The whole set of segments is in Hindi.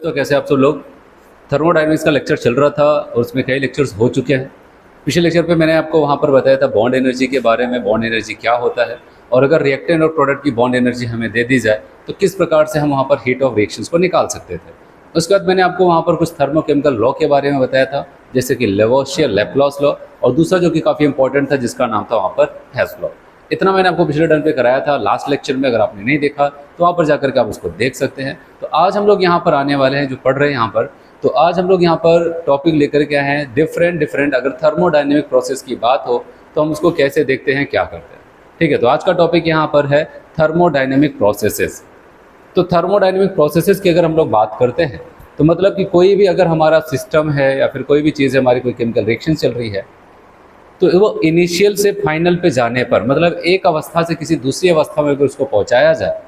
तो कैसे आप सब लोग। थर्मोडायनेमिक्स का लेक्चर चल रहा था और उसमें कई लेक्चर्स हो चुके हैं। पिछले लेक्चर पे मैंने आपको वहाँ पर बताया था बॉन्ड एनर्जी के बारे में, बॉन्ड एनर्जी क्या होता है और अगर रिएक्टेंट और प्रोडक्ट की बॉन्ड एनर्जी हमें दे दी जाए तो किस प्रकार से हम वहाँ पर हीट ऑफ रिएक्शंस को निकाल सकते थे। उसके बाद मैंने आपको वहाँ पर कुछ थर्मोकेमिकल लॉ के बारे में बताया था, जैसे कि लेवोसियर लैप्लास लॉ, और दूसरा जो कि काफ़ी इंपॉर्टेंट था जिसका नाम था वहाँ पर हेस लॉ। इतना मैंने आपको पिछले टर्न पे कराया था लास्ट लेक्चर में। अगर आपने नहीं देखा तो वहाँ पर जाकर के आप उसको देख सकते हैं। तो आज हम लोग यहाँ पर आने वाले हैं जो पढ़ रहे हैं यहाँ पर, तो आज हम लोग यहाँ पर टॉपिक लेकर के आए हैं डिफरेंट अगर थर्मोडायनेमिक प्रोसेस की बात हो तो हम उसको कैसे देखते हैं, क्या करते हैं। ठीक है, तो आज का टॉपिक यहाँ पर है थर्मोडायनेमिक प्रोसेसेस। तो थर्मोडायनेमिक प्रोसेसेस की अगर हम लोग बात करते हैं तो मतलब कि कोई भी अगर हमारा सिस्टम है या फिर कोई भी चीज़ हमारी कोई केमिकल रिएक्शन चल रही है तो वो इनिशियल से फाइनल पे जाने पर, मतलब एक अवस्था से किसी दूसरी अवस्था में अगर उसको पहुंचाया जाए,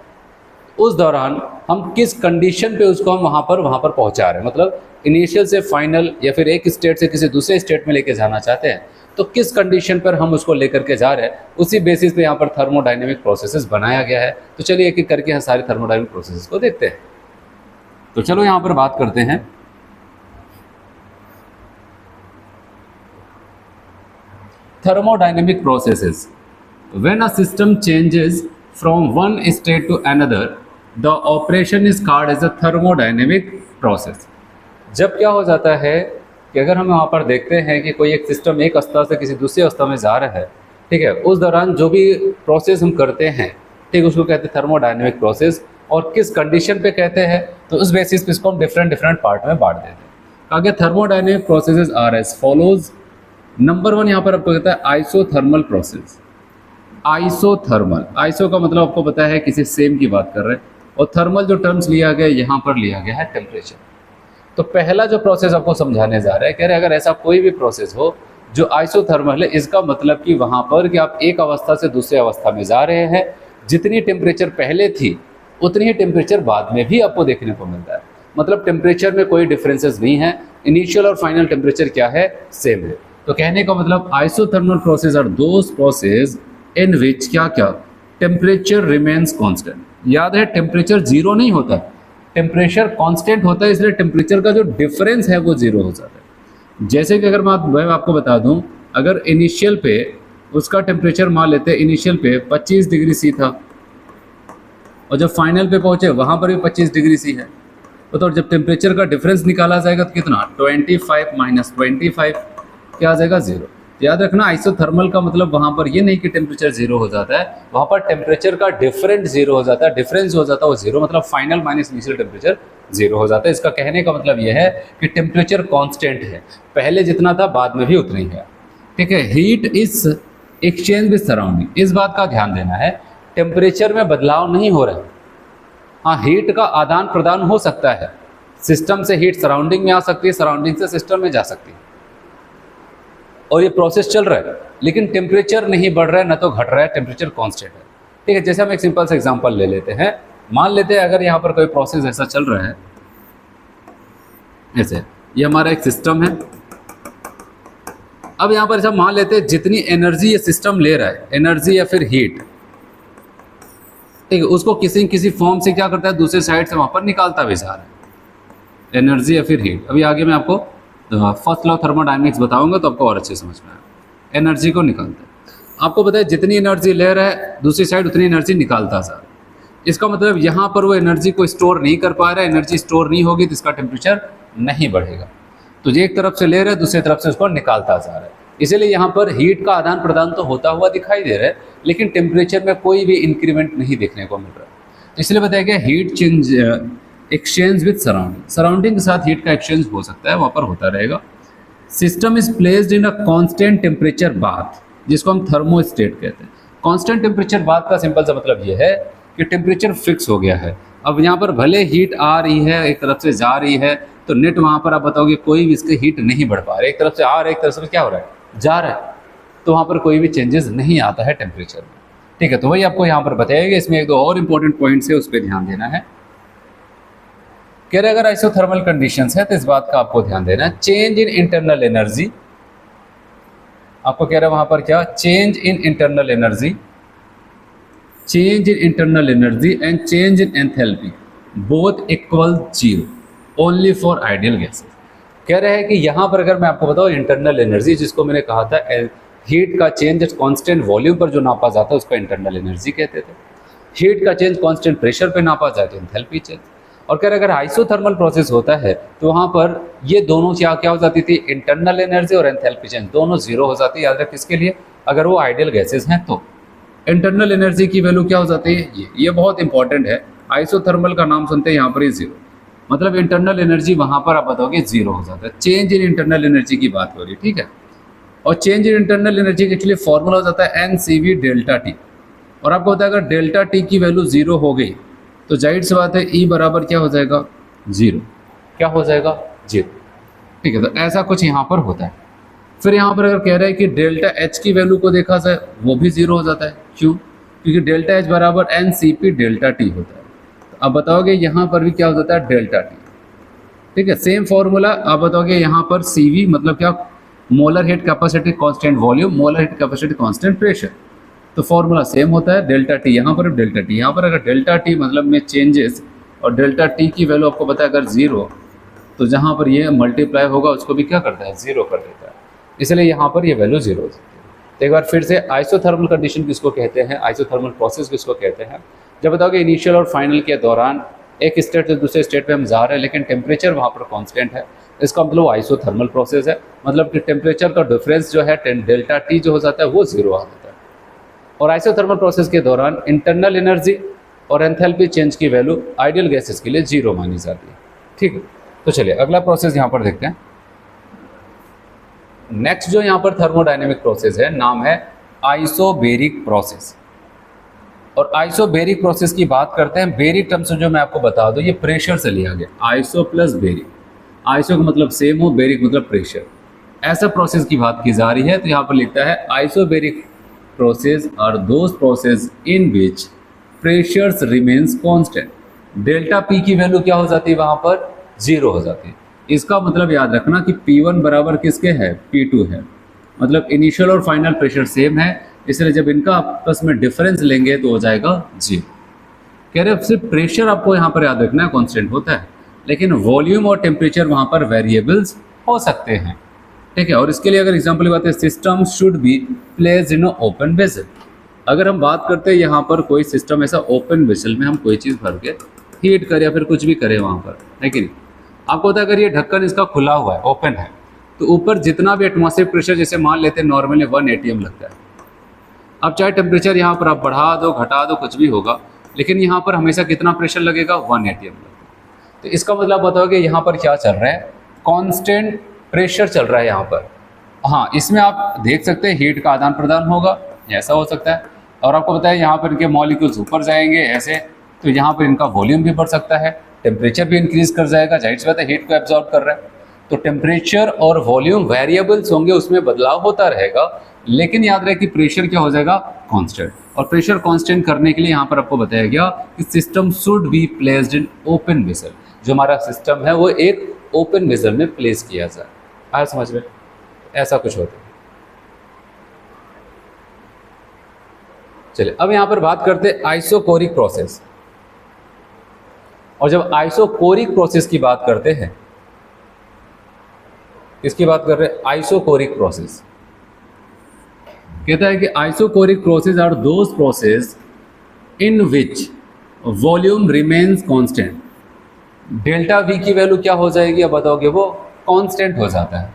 उस दौरान हम किस कंडीशन पे उसको हम वहाँ पर पहुंचा रहे हैं, मतलब इनिशियल से फाइनल या फिर एक स्टेट से किसी दूसरे स्टेट में लेके जाना चाहते हैं तो किस कंडीशन पर हम उसको लेकर के जा रहे हैं, उसी बेसिस पे यहाँ पर थर्मोडायनेमिक प्रोसेसेस बनाया गया है। तो चलिए एक एक करके हम सारे थर्मोडायनेमिक प्रोसेसेस को देखते हैं। तो चलो यहाँ पर बात करते हैं। Thermodynamic processes. When a system changes from one state to another, the operation is called as a thermodynamic process. जब क्या हो जाता है कि अगर हम वहाँ पर देखते हैं कि कोई एक सिस्टम एक अवस्था से किसी दूसरी अवस्था में जा रहा है, ठीक है, उस दौरान जो भी प्रोसेस हम करते हैं, ठीक, उसको कहते हैं थर्मोडायनेमिक प्रोसेस। और किस कंडीशन पे कहते हैं तो उस बेसिस पे इसको हम डिफरेंट पार्ट में बांट देते हैं। आगे thermodynamic processes are as follows. Number 1 यहाँ पर आपको कहता है आइसोथर्मल प्रोसेस। आइसोथर्मल, आइसो का मतलब आपको पता है किसी सेम की बात कर रहे हैं, और थर्मल जो टर्म्स लिया गया यहाँ पर लिया गया है टेम्परेचर। तो पहला जो प्रोसेस आपको समझाने जा रहा है, कह रहे अगर ऐसा कोई भी प्रोसेस हो जो आइसोथर्मल है, इसका मतलब कि वहाँ पर कि आप एक अवस्था से दूसरी अवस्था में जा रहे हैं, जितनी टेम्परेचर पहले थी उतनी ही टेम्परेचर बाद में भी आपको देखने को मिलता है। मतलब टेम्परेचर में कोई डिफरेंसेस नहीं है, इनिशियल और फाइनल टेम्परेचर क्या है, सेम है। तो कहने का मतलब isothermal process are those process in which क्या टेम्परेचर रिमेन्स कांस्टेंट। याद है टेम्परेचर जीरो नहीं होता, टेम्परेचर कांस्टेंट होता है, इसलिए टेम्परेचर का जो डिफरेंस है वो जीरो हो जाता है। जैसे कि अगर मैं आपको बता दूं, अगर इनिशियल पे उसका टेम्परेचर मान लेते हैं, इनिशियल पे 25 डिग्री सी था और जब फाइनल पे पहुंचे वहां पर भी 25 डिग्री सी है, तो जब टेम्परेचर का डिफरेंस निकाला जाएगा तो कितना, 25 माइनस 25 क्या आ जाएगा, जीरो। याद रखना आइसोथर्मल का मतलब वहां पर ये नहीं कि टेम्परेचर जीरो हो जाता है, वहां पर टेम्परेचर का डिफरेंट जीरो हो जाता है, डिफरेंस हो जाता है वो जीरो, मतलब final minus initial temperature zero हो जाता है। इसका कहने का मतलब यह है कि टेम्परेचर कांस्टेंट है, पहले जितना था बाद में भी उतना ही है। ठीक है, heat is exchange with surrounding, इस बात का ध्यान देना है, टेम्परेचर में बदलाव नहीं हो रहा है। हाँ, हीट का आदान प्रदान हो सकता है, सिस्टम से हीट सराउंडिंग में आ सकती है, सराउंडिंग से सिस्टम में जा सकती है, और ये प्रोसेस चल रहा है, लेकिन टेम्परेचर नहीं बढ़ रहा है ना तो घट रहा है, टेम्परेचर कांस्टेंट है। ठीक है, जैसे हम एक सिंपल सा एग्जांपल ले लेते हैं। मान लेते हैं अगर यहाँ पर कोई प्रोसेस ऐसा चल रहा है, ऐसे ये हमारा एक सिस्टम है। अब यहाँ पर जब मान लेते हैं जितनी एनर्जी ये सिस्टम ले रहा है, एनर्जी या फिर हीट, ठीक है, उसको किसी फॉर्म से क्या करता है, दूसरे साइड से वहाँ पर निकालता भी जा रहा है, एनर्जी या फिर हीट। अभी आगे मैं आपको फर्स्ट लॉ थर्मोडायनेमिक्स बताऊंगा तो आपको और अच्छे समझ में आएगा। एनर्जी को निकालता है, आपको पता है जितनी एनर्जी ले रहा है दूसरी साइड उतनी एनर्जी निकालता जा रहा है। इसका मतलब यहाँ पर वो एनर्जी को स्टोर नहीं कर पा रहा है, एनर्जी स्टोर नहीं होगी तो इसका टेम्परेचर नहीं बढ़ेगा। तो ये एक तरफ से ले रहा है, दूसरी तरफ से उसको निकालता जा रहा है, इसीलिए यहाँ पर हीट का आदान प्रदान तो होता हुआ दिखाई दे रहा है, लेकिन टेम्परेचर में कोई भी इंक्रीमेंट नहीं देखने को मिल रहा है। तो इसलिए बताया गया heat change exchange with surrounding, surrounding के साथ हीट का एक्सचेंज हो सकता है, वहाँ पर होता रहेगा। System is placed in a constant temperature bath, जिसको हम थर्मोस्टेट कहते हैं। कांस्टेंट टेम्परेचर बाथ का सिंपल सा मतलब ये है कि टेम्परेचर फिक्स हो गया है। अब यहाँ पर भले हीट आ रही है, एक तरफ से जा रही है, तो नेट वहाँ पर आप बताओगे कोई भी इसके हीट नहीं बढ़ पा रहा है, एक तरफ से आ रहा है, एक तरफ से क्या हो रहा है, जा रहा है, तो वहाँ पर कोई भी चेंजेस नहीं आता है टेम्परेचर में। ठीक है, तो वही आपको यहाँ पर बताएगा। इसमें एक दो और इंपॉर्टेंट पॉइंट्स है, उस पर ध्यान देना है। कह रहे अगर आइसोथर्मल कंडीशंस है तो इस बात का आपको ध्यान देना है, चेंज इन इंटरनल एनर्जी, आपको कह रहा है वहां पर क्या, change in internal energy, change in internal energy and change in enthalpy both equal zero. Only for ideal gases. कह रहे हैं कि यहाँ पर अगर मैं आपको बताऊँ इंटरनल एनर्जी, जिसको मैंने कहा था हीट का चेंज कांस्टेंट वॉल्यूम पर जो नापा जाता है उसको इंटरनल एनर्जी कहते थे। हीट का चेंज कांस्टेंट प्रेशर पे नापा जाए तो एंथैल्पी चेंज। और कह रहे अगर आइसोथर्मल प्रोसेस होता है तो वहाँ पर ये दोनों क्या हो जाती थी, इंटरनल एनर्जी और एंथैल्पी चेंज दोनों जीरो हो जाती है। याद रख किसके लिए, अगर वो आइडियल गैसेस हैं तो इंटरनल एनर्जी की वैल्यू क्या हो जाती है, ये बहुत इंपॉर्टेंट है। आइसोथर्मल का नाम सुनते हैं यहाँ पर ही जीरो, मतलब इंटरनल एनर्जी वहाँ पर आप बताओगे जीरो हो जाता है। चेंज इन इंटरनल एनर्जी की बात हो रही है, ठीक है। और चेंज इन इंटरनल एनर्जी के लिए फॉर्मूला हो जाता है NCV डेल्टा टी। और आपको होता है अगर डेल्टा टी की वैल्यू जीरो हो गई तो जाहिर सी बात है E बराबर क्या हो जाएगा, जीरो। क्या हो जाएगा, जीरो, ठीक है। तो ऐसा कुछ यहाँ पर होता है। फिर यहाँ पर अगर कह रहा है कि डेल्टा H की वैल्यू को देखा जाए वो भी जीरो हो जाता है। क्यों, क्योंकि डेल्टा H बराबर NCP डेल्टा टी होता है। तो अब बताओगे यहाँ पर भी क्या हो जाता है, डेल्टा टी, ठीक है। सेम फॉर्मूला आप बताओगे यहाँ पर CV मतलब क्या, molar heat capacity constant volume, molar heat capacity constant pressure. तो फॉर्मूला सेम होता है, डेल्टा टी यहाँ पर, डेल्टा टी यहाँ पर। अगर डेल्टा टी मतलब में चेंजेस और डेल्टा टी की वैल्यू आपको पता है अगर जीरो, तो जहाँ पर ये मल्टीप्लाई होगा उसको भी क्या करता है, जीरो कर देता है। इसलिए यहाँ पर ये वैल्यू जीरो हो जाती है। तो एक बार फिर से आइसोथर्मल कंडीशन किसको कहते हैं, आइसोथर्मल प्रोसेस किसको कहते हैं, जब बताओगे इनिशियल और फाइनल के दौरान एक स्टेट से दूसरे स्टेट पे हम जा रहे हैं लेकिन टेम्परेचर वहाँ पर कांस्टेंट है, इसका मतलब आइसोथर्मल प्रोसेस है। मतलब कि टेम्परेचर का डिफरेंस जो है डेल्टा टी जो हो जाता है वो जीरो आ जाता है। और आइसोथर्मल प्रोसेस के दौरान इंटरनल एनर्जी और एंथैल्पी चेंज की वैल्यू आइडियल गैसेस के लिए जीरो मानी जाती है, ठीक है। तो चलिए अगला प्रोसेस यहाँ पर देखते हैं। नेक्स्ट जो यहाँ पर थर्मोडायनेमिक प्रोसेस है, नाम है आइसोबेरिक प्रोसेस। और आइसोबेरिक प्रोसेस की बात करते हैं, बेरिक टर्म से जो मैं आपको बता दूं ये प्रेशर से लिया गया, आइसो प्लस बेरिक। आइसो का मतलब सेम हो, बेरिक मतलब प्रेशर, ऐसा प्रोसेस की बात की जा रही है। तो यहाँ पर लिखता है isobaric process are those process in which pressures remains constant. Delta P की वैल्यू क्या हो जाती है, वहां पर जीरो हो जाती है। इसका मतलब याद रखना कि P1 बराबर किसके है, P2 है। मतलब इनिशियल और फाइनल प्रेशर सेम है, इसलिए जब इनका आपस में डिफरेंस लेंगे तो हो जाएगा जीरो। कह रहे सिर्फ प्रेशर आपको यहाँ पर याद रखना है कांस्टेंट होता है, लेकिन वॉल्यूम और टेम्परेचर वहाँ पर वेरिएबल्स हो सकते हैं, ठीक है। और इसके लिए अगर एग्जांपल की बात है, system should be placed in open vessel. अगर हम बात करते हैं यहाँ पर कोई सिस्टम ऐसा ओपन वेसल में हम कोई चीज़ भर के हीट करें या फिर कुछ भी करें वहाँ पर, है कि नहीं। आपको होता है अगर ये ढक्कन इसका खुला हुआ है, ओपन है, तो ऊपर जितना भी एटमॉस्फेरिक प्रेशर जैसे मान लेते हैं नॉर्मली 1 atm लगता है। अब चाहे टेम्परेचर यहाँ पर आप बढ़ा दो घटा दो कुछ भी होगा, लेकिन यहाँ पर हमेशा कितना प्रेशर लगेगा, 1 atm लगेगा। तो इसका मतलब बताओगे यहाँ पर क्या चल रहा है, कांस्टेंट प्रेशर चल रहा है यहाँ पर। हाँ, इसमें आप देख सकते हैं हीट का आदान प्रदान होगा, ऐसा हो सकता है। और आपको पता है यहाँ पर इनके मॉलिक्यूल्स ऊपर जाएंगे ऐसे, तो यहाँ पर इनका वॉल्यूम भी बढ़ सकता है, टेम्परेचर भी इंक्रीज कर जाएगा, जाहिर सी बात है हीट को एब्जॉर्ब कर रहा है। तो टेम्परेचर और वॉल्यूम वेरिएबल्स होंगे, उसमें बदलाव होता रहेगा, लेकिन याद रहे कि प्रेशर क्या हो जाएगा, कांस्टेंट। और प्रेशर कांस्टेंट करने के लिए यहाँ पर आपको बताया गया कि system should be placed in open vessel. जो हमारा सिस्टम है वो एक ओपन वेसल में प्लेस किया जाए। आया समझ में, ऐसा कुछ होता है। चलिए अब यहाँ पर बात करते हैं आइसोकोरिक प्रोसेस। और जब आइसोकोरिक प्रोसेस की बात करते हैं, इसकी बात कर रहे हैं आइसोकोरिक प्रोसेस। कहता है कि isochoric process are those process in which volume remains constant. Delta V की वैल्यू क्या हो जाएगी, अब बताओगे, वो कांस्टेंट हो जाता है,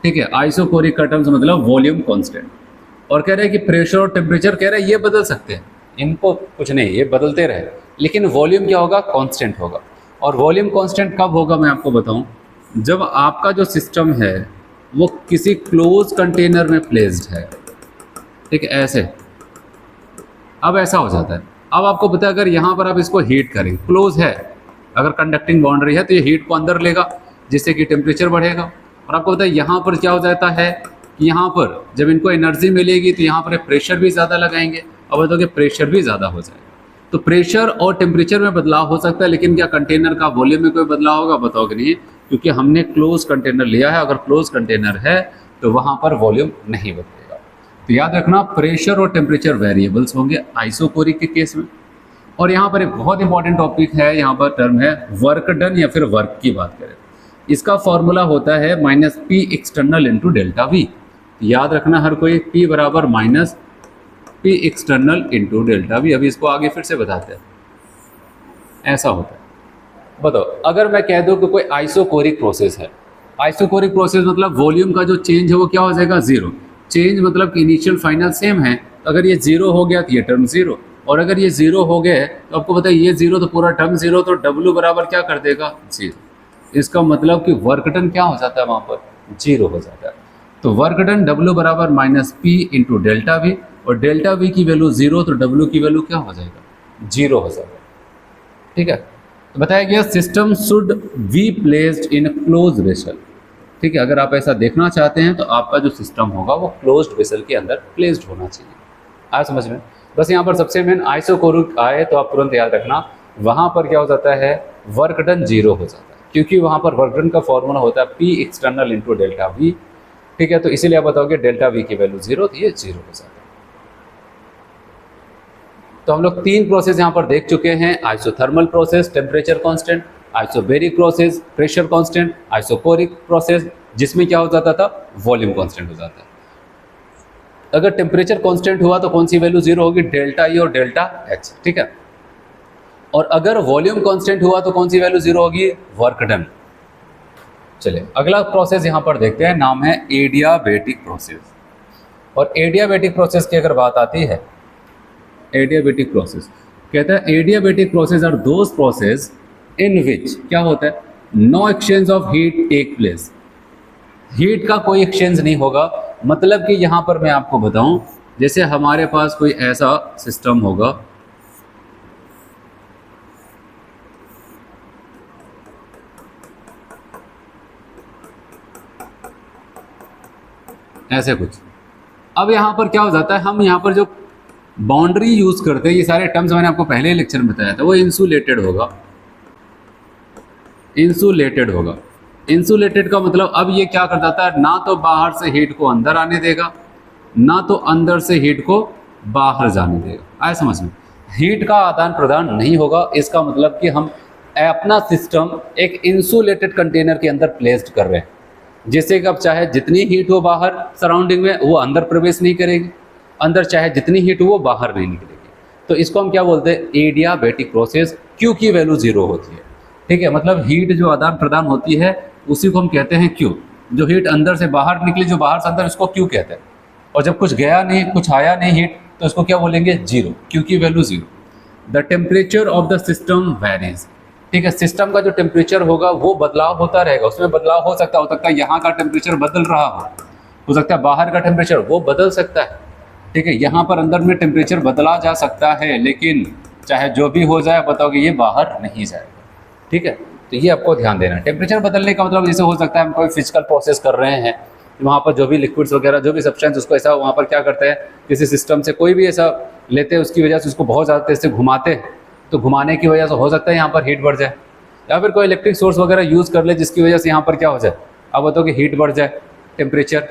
ठीक है। आइसोकोरिक का टर्म्स मतलब वॉल्यूम कांस्टेंट। और कह रहे हैं कि प्रेशर और टेम्परेचर कह रहे हैं ये बदल सकते हैं, इनको कुछ नहीं, ये बदलते रहे, लेकिन वॉल्यूम क्या होगा, कांस्टेंट होगा। और वॉल्यूम कांस्टेंट कब होगा मैं आपको बताऊं, जब आपका जो सिस्टम है वो किसी क्लोज कंटेनर में प्लेस्ड है, ठीक है, ऐसे। अब ऐसा हो जाता है, अब आपको पता है अगर यहाँ पर आप इसको हीट करें, क्लोज है, अगर कंडक्टिंग बाउंड्री है तो ये हीट को अंदर लेगा जिससे कि टेम्परेचर बढ़ेगा। और आपको पता है यहाँ पर क्या हो जाता है कि यहाँ पर जब इनको एनर्जी मिलेगी तो यहाँ पर प्रेशर भी ज़्यादा लगाएंगे, अब बताओगे प्रेशर भी ज़्यादा हो जाएगा। तो प्रेशर और टेम्परेचर में बदलाव हो सकता है, लेकिन क्या कंटेनर का वॉल्यूम में कोई बदलाव होगा, बताओगे नहीं, क्योंकि हमने क्लोज कंटेनर लिया है। अगर क्लोज कंटेनर है तो वहाँ पर वॉल्यूम नहीं बदलेगा। तो याद रखना प्रेशर और टेम्परेचर वेरिएबल्स होंगे आइसोकोरिक के केस में। और यहाँ पर एक बहुत इंपॉर्टेंट टॉपिक है, यहाँ पर टर्म है वर्क डन या फिर वर्क की बात करें, इसका फॉर्मूला होता है minus P external into delta we. याद रखना हर कोई, P बराबर minus P external into delta we. अभी इसको आगे फिर से बताते हैं, ऐसा होता है। बताओ, अगर मैं कह दूं कि कोई आइसोकोरिक प्रोसेस है, आइसोकोरिक प्रोसेस मतलब वॉल्यूम का जो चेंज है वो क्या हो जाएगा, जीरो। चेंज मतलब कि इनिशियल फाइनल सेम है, अगर ये जीरो हो गया तो ये टर्म जीरो, और अगर ये जीरो हो गया तो आपको पता है ये जीरो तो पूरा टर्म जीरो, तो W बराबर क्या कर देगा, जीरो। इसका मतलब कि वर्क डन क्या हो जाता है वहाँ पर, जीरो हो जाता है। तो वर्क डन W बराबर minus P into delta we, और डेल्टा वी की वैल्यू जीरो तो W की वैल्यू क्या हो जाएगा, जीरो हो जाएगा। ठीक है, तो बताया गया system should be placed in close vessel. ठीक है, अगर आप ऐसा देखना चाहते हैं तो आपका जो सिस्टम होगा वो क्लोज्ड वेसल के अंदर प्लेस्ड होना चाहिए। आया समझ में? बस यहाँ पर सबसे मेन आइसोकोरिक आए तो आप तुरंत याद रखना, वहाँ पर क्या हो जाता है, वर्क डन जीरो हो जाता है, क्योंकि वहाँ पर वर्क डन का फॉर्मूला होता है P external into delta we. ठीक है, तो इसीलिए आप बताओगे डेल्टा वी की वैल्यू जीरो, तो ये जीरो हो जाता है। तो हम लोग तीन प्रोसेस यहाँ पर देख चुके हैं, isothermal process temperature constant, isobaric process pressure constant, isochoric process जिसमें क्या हो जाता था, वॉल्यूम कांस्टेंट हो जाता है। अगर टेम्परेचर कांस्टेंट हुआ तो कौन सी वैल्यू जीरो होगी, डेल्टा ई और डेल्टा एच। ठीक है, और अगर वॉल्यूम कांस्टेंट हुआ तो कौन सी वैल्यू जीरो होगी, वर्क डन। चलिए अगला प्रोसेस यहाँ पर देखते हैं, नाम है एडियाबेटिक प्रोसेस। और एडियाबेटिक प्रोसेस की अगर बात आती है, एडियाबेटिक प्रोसेस कहता है adiabatic process are those process in which क्या होता है, no exchange of heat take place. Heat का कोई एक्सचेंज नहीं होगा, मतलब कि यहाँ पर मैं आपको बताऊं, जैसे हमारे पास कोई ऐसा सिस्टम होगा, ऐसे कुछ। अब यहाँ पर क्या हो जाता है, हम यहाँ पर जो बाउंड्री यूज करते हैं, ये सारे टर्म्स मैंने आपको पहले लेक्चर में बताया था, वो इंसुलेटेड होगा, इंसुलेटेड होगा। इंसुलेटेड का मतलब अब ये क्या कर जाता है, ना तो बाहर से हीट को अंदर आने देगा, ना तो अंदर से हीट को बाहर जाने देगा। आया समझ में? हीट का आदान प्रदान नहीं होगा, इसका मतलब कि हम अपना सिस्टम एक इंसुलेटेड कंटेनर के अंदर प्लेस्ड कर रहे हैं, जिससे कि अब चाहे जितनी हीट हो बाहर सराउंडिंग में, वो अंदर प्रवेश नहीं करेगी, अंदर चाहे जितनी हीट हो वो बाहर नहीं निकलेगी। तो इसको हम क्या बोलते हैं, एडियाबेटिक प्रोसेस। क्यू की वैल्यू जीरो होती है। ठीक है, मतलब हीट जो आदान प्रदान होती है उसी को हम कहते हैं क्यू। जो हीट अंदर से बाहर निकली, जो बाहर से अंदर, उसको क्यू कहते हैं। और जब कुछ गया नहीं, कुछ आया नहीं हीट, तो उसको क्या बोलेंगे, जीरो। क्यू की value zero. The temperature of the system varies. ठीक है, सिस्टम का जो टेम्परेचर होगा वो बदलाव होता रहेगा, उसमें बदलाव हो सकता है यहाँ का टेम्परेचर बदल रहा हो सकता है बाहर का टेम्परेचर वो बदल सकता है। ठीक है, यहाँ पर अंदर में टेम्परेचर बदला जा सकता है, लेकिन चाहे जो भी हो जाए बताओगे ये बाहर नहीं जाएगा। ठीक है, तो ये आपको ध्यान देना है। टेम्परेचर बदलने का मतलब जैसे हो सकता है हम कोई फिजिकल प्रोसेस कर रहे हैं, वहाँ पर जो भी लिक्विड्स वगैरह जो भी सब्सटेंस, उसको ऐसा वहाँ पर क्या करते हैं, किसी सिस्टम से कोई भी ऐसा लेते हैं, उसकी वजह से उसको बहुत ज़्यादा तेज से घुमाते हैं, तो घुमाने की वजह से हो सकता है यहाँ पर हीट बढ़ जाए, या फिर कोई इलेक्ट्रिक सोर्स वगैरह यूज़ कर ले जिसकी वजह से यहाँ पर क्या हो जाए, अब बताओ कि हीट बढ़ जाए, टेम्परेचर।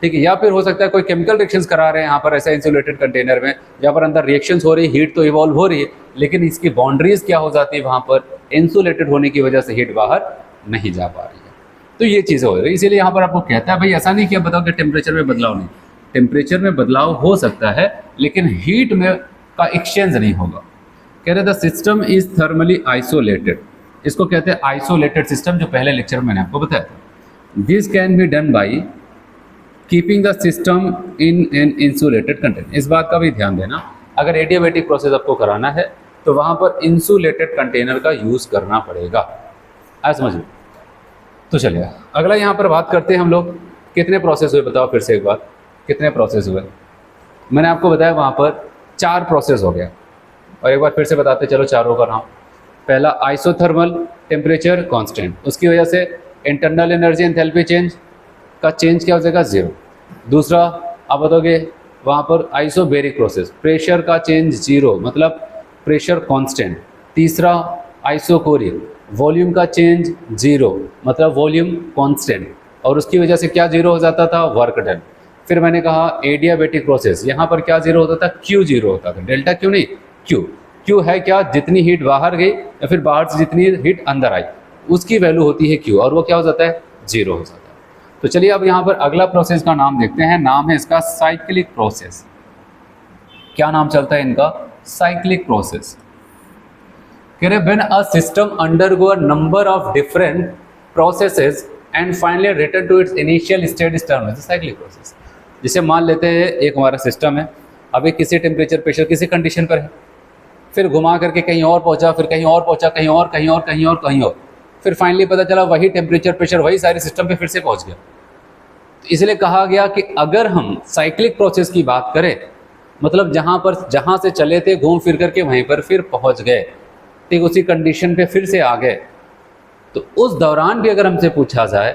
ठीक है, या फिर हो सकता है कोई केमिकल रिएक्शंस करा रहे हैं यहाँ पर ऐसा इंसुलेटेड कंटेनर में, जहाँ पर अंदर रिएक्शंस हो रही है, हीट तो इवॉल्व हो रही है, लेकिन इसकी बाउंड्रीज क्या हो जाती है, वहाँ पर इंसुलेटेड होने की वजह से हीट बाहर नहीं जा पा रही है। तो ये चीज़ें हो रही है, इसीलिए यहाँ पर आपको कहता है भाई ऐसा नहीं कि आप बताओ कि टेम्परेचर में बदलाव नहीं, टेम्परेचर में बदलाव हो सकता है लेकिन हीट में का एक्सचेंज नहीं होगा। कह रहे the system is thermally isolated, इसको कहते हैं आइसोलेटेड सिस्टम, जो पहले लेक्चर में मैंने आपको बताया था। This can be done by keeping the system in an insulated container. इस बात का भी ध्यान देना, अगर एडियाबेटिक प्रोसेस आपको कराना है तो वहाँ पर इंसुलेटेड कंटेनर का यूज़ करना पड़ेगा। आज समझिए। तो चलिए अगला यहाँ पर बात करते हैं हम लोग, कितने प्रोसेस हुए बताओ फिर से एक बार, कितने प्रोसेस हुए। मैंने आपको बताया वहाँ पर 4 प्रोसेस हो गया, और एक बार फिर से बताते चलो चारों का नाम। पहला आइसोथर्मल टेम्परेचर कांस्टेंट, उसकी वजह से इंटरनल एनर्जी एंथैल्पी चेंज का चेंज क्या हो जाएगा, जीरो। दूसरा आप बताओगे वहाँ पर आइसोबेरिक प्रोसेस, प्रेशर का चेंज जीरो, मतलब प्रेशर कांस्टेंट। तीसरा आइसोकोरिक, वॉल्यूम का चेंज जीरो, मतलब वॉल्यूम कांस्टेंट, और उसकी वजह से क्या जीरो हो जाता था, वर्क डन। फिर मैंने कहा एडियाबेटिक प्रोसेस, यहाँ पर क्या जीरो होता था, क्यू जीरो होता था, डेल्टा क्यू नहीं, क्यू Q है क्या, जितनी हीट बाहर गई या फिर बाहर से जितनी हीट अंदर आई उसकी वैल्यू होती है Q, और वो क्या हो जाता है, 0 हो जाता है। तो चलिए अब यहाँ पर अगला प्रोसेस का नाम देखते हैं, नाम है इसका साइक्लिक प्रोसेस। क्या नाम चलता है इनका, साइक्लिक प्रोसेस। कह रहे when a system undergo a number of different processes and finally return to its initial state is termed as cyclic process. जिसे मान लेते हैं एक हमारा सिस्टम है, अभी किसी टेम्परेचर प्रेशर किसी कंडीशन पर है, फिर घुमा करके कहीं और पहुंचा, फिर कहीं और पहुंचा, कहीं और कहीं और कहीं और कहीं और, फिर फाइनली पता चला वही टेम्परेचर प्रेशर वही सारे सिस्टम पे फिर से पहुंच गया। तो इसलिए कहा गया कि अगर हम साइक्लिक प्रोसेस की बात करें, मतलब जहाँ से चले थे घूम फिर करके वहीं पर फिर पहुंच गए, ठीक उसी कंडीशन पे फिर से आ गए, तो उस दौरान भी अगर हमसे पूछा जाए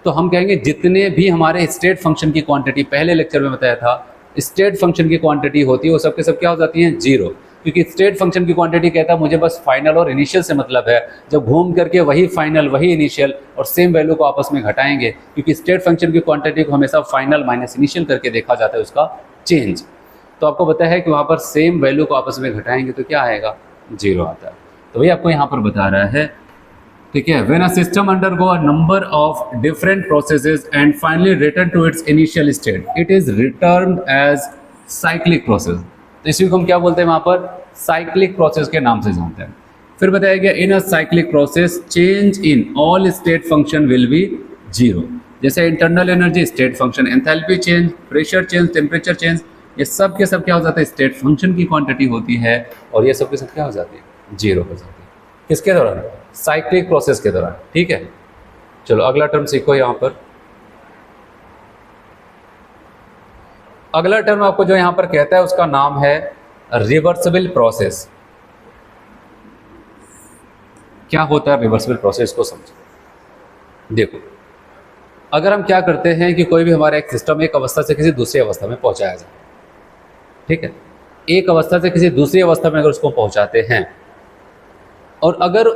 तो हम कहेंगे जितने भी हमारे स्टेट फंक्शन की क्वांटिटी, पहले लेक्चर में बताया था स्टेट फंक्शन की क्वांटिटी होती है वो सब के सब क्या हो जाती हैं, 0। क्योंकि स्टेट फंक्शन की क्वांटिटी कहता है मुझे बस फाइनल और इनिशियल से मतलब है, जब घूम करके वही फाइनल वही इनिशियल और सेम वैल्यू को आपस में घटाएंगे, क्योंकि स्टेट फंक्शन की क्वांटिटी को हमेशा फाइनल माइनस इनिशियल करके देखा जाता है उसका चेंज। तो आपको पता है कि वहाँ पर सेम वैल्यू को आपस में घटाएंगे तो क्या आएगा, 0 आता है। तो वही आपको यहाँ पर बता रहा है, ठीक है। When a system undergo a number of different processes and finally return to its initial state it is returned as cyclic process. तो इसी को हम क्या बोलते हैं, वहाँ पर साइक्लिक प्रोसेस के नाम से जानते हैं। फिर बताया गया in a cyclic process change in all state function will be 0। जैसे internal energy state function, enthalpy change, pressure change, temperature change, ये सब के सब क्या हो जाता है, स्टेट फंक्शन की क्वांटिटी होती है, और ये सब के सब क्या हो जाती है, 0 हो जाती है। किसके दौरान, साइक्लिक प्रोसेस के दौरान, ठीक है। चलो अगला टर्म सीखो। यहाँ पर अगला टर्म आपको जो यहाँ पर कहता है उसका नाम है रिवर्सिबल प्रोसेस। क्या होता है रिवर्सिबल प्रोसेस को समझो। देखो, अगर हम क्या करते हैं कि कोई भी हमारा एक सिस्टम एक अवस्था से किसी दूसरी अवस्था में पहुंचाया जाए, ठीक है, एक अवस्था से किसी दूसरी अवस्था में अगर उसको पहुंचाते हैं, और अगर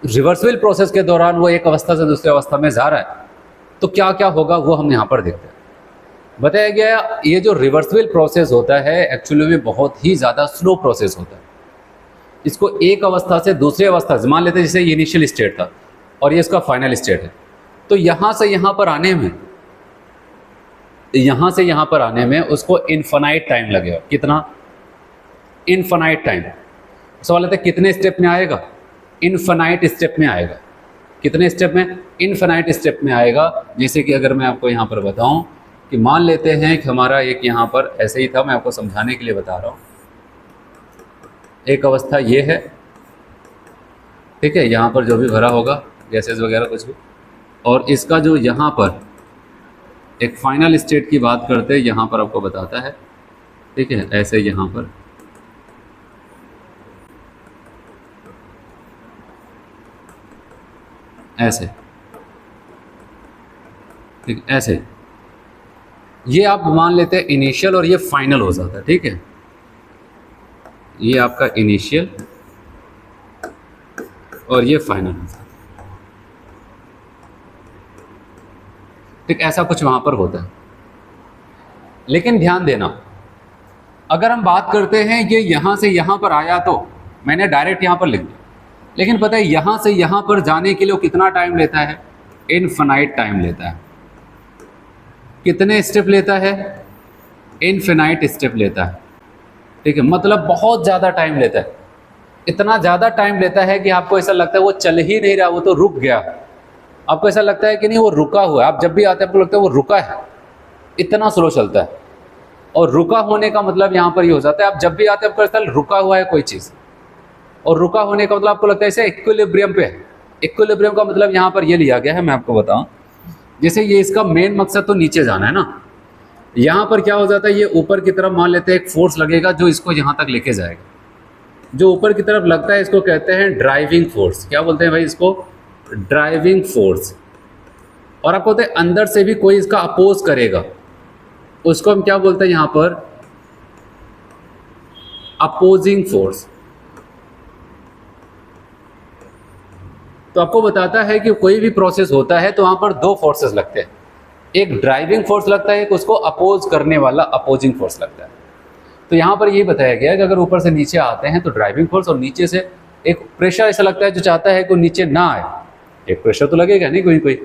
रिवर्सिबल प्रोसेस के दौरान वो एक अवस्था से दूसरी अवस्था में जा रहा है तो क्या क्या होगा वो हम यहाँ पर देखते हैं। बताया गया ये जो रिवर्सिबल प्रोसेस होता है एक्चुअली में बहुत ही ज़्यादा स्लो प्रोसेस होता है। इसको एक अवस्था से दूसरी अवस्था, मान लेते हैं जैसे ये इनिशियल स्टेट था और ये इसका फाइनल स्टेट है, तो यहाँ से यहाँ पर आने में, यहाँ से यहाँ पर आने में उसको इनफाइनाइट टाइम लगेगा। कितना, इनफाइनाइट टाइम। सवाल आता है कितने स्टेप में आएगा, इनफाइनाइट स्टेप में आएगा। कितने स्टेप में, इनफाइनाइट स्टेप में आएगा। जैसे कि अगर मैं आपको यहाँ पर बताऊँ कि मान लेते हैं कि हमारा एक यहाँ पर ऐसे ही था, मैं आपको समझाने के लिए बता रहा हूँ। एक अवस्था ये है, ठीक है, यहाँ पर जो भी भरा होगा गैसेस वगैरह कुछ भी, और इसका जो यहाँ पर एक फाइनल स्टेट की बात करते हैं, यहाँ पर आपको बताता है, ठीक है, ऐसे यहाँ पर ऐसे, ठीक, ऐसे ये आप मान लेते हैं इनिशियल और ये फाइनल हो जाता है, ठीक है। ये आपका इनिशियल और ये फाइनल हो जाता है, ठीक, ऐसा कुछ वहां पर होता है। लेकिन ध्यान देना, अगर हम बात करते हैं कि यहां से यहां पर आया तो मैंने डायरेक्ट यहां पर लिख दिया, लेकिन पता है यहां से यहां पर जाने के लिए कितना टाइम लेता है, इनफिनाइट टाइम लेता है। कितने स्टेप लेता है, इनफिनाइट स्टेप लेता है, ठीक है, मतलब बहुत ज़्यादा टाइम लेता है। इतना ज़्यादा टाइम लेता है कि आपको ऐसा लगता है वो चल ही नहीं रहा, वो तो रुक गया। आपको ऐसा लगता है कि नहीं वो रुका हुआ है, आप जब भी आते हैं आपको लगता है वो रुका है, इतना स्लो चलता है। और रुका होने का मतलब यहाँ पर ये हो जाता है, आप जब भी आते हैं आपको लगता है रुका हुआ है कोई चीज़, और रुका होने का मतलब आपको लगता है ऐसे इक्विलिब्रियम पे है। इक्विलिब्रियम का मतलब यहाँ पर ये लिया गया है, मैं आपको बताऊँ, जैसे ये इसका मेन मकसद तो नीचे जाना है ना, यहाँ पर क्या हो जाता है, ये ऊपर की तरफ मान लेते हैं एक फोर्स लगेगा जो इसको यहाँ तक लेके जाएगा। जो ऊपर की तरफ लगता है इसको कहते हैं ड्राइविंग फोर्स। क्या बोलते हैं भाई इसको, ड्राइविंग फोर्स। और आपको बोलते हैं अंदर से भी कोई इसका अपोज करेगा, उसको हम क्या बोलते हैं यहाँ पर, अपोजिंग फोर्स। तो आपको बताता है कि कोई भी प्रोसेस होता है तो वहाँ पर दो फोर्सेस लगते हैं, एक ड्राइविंग फोर्स लगता है, एक उसको अपोज करने वाला अपोजिंग फोर्स लगता है। तो यहाँ पर ये बताया गया है कि अगर ऊपर से नीचे आते हैं तो ड्राइविंग फोर्स, और नीचे से एक प्रेशर ऐसा लगता है जो चाहता है कि नीचे ना आए, एक प्रेशर तो लगेगा नहीं कोई कोई,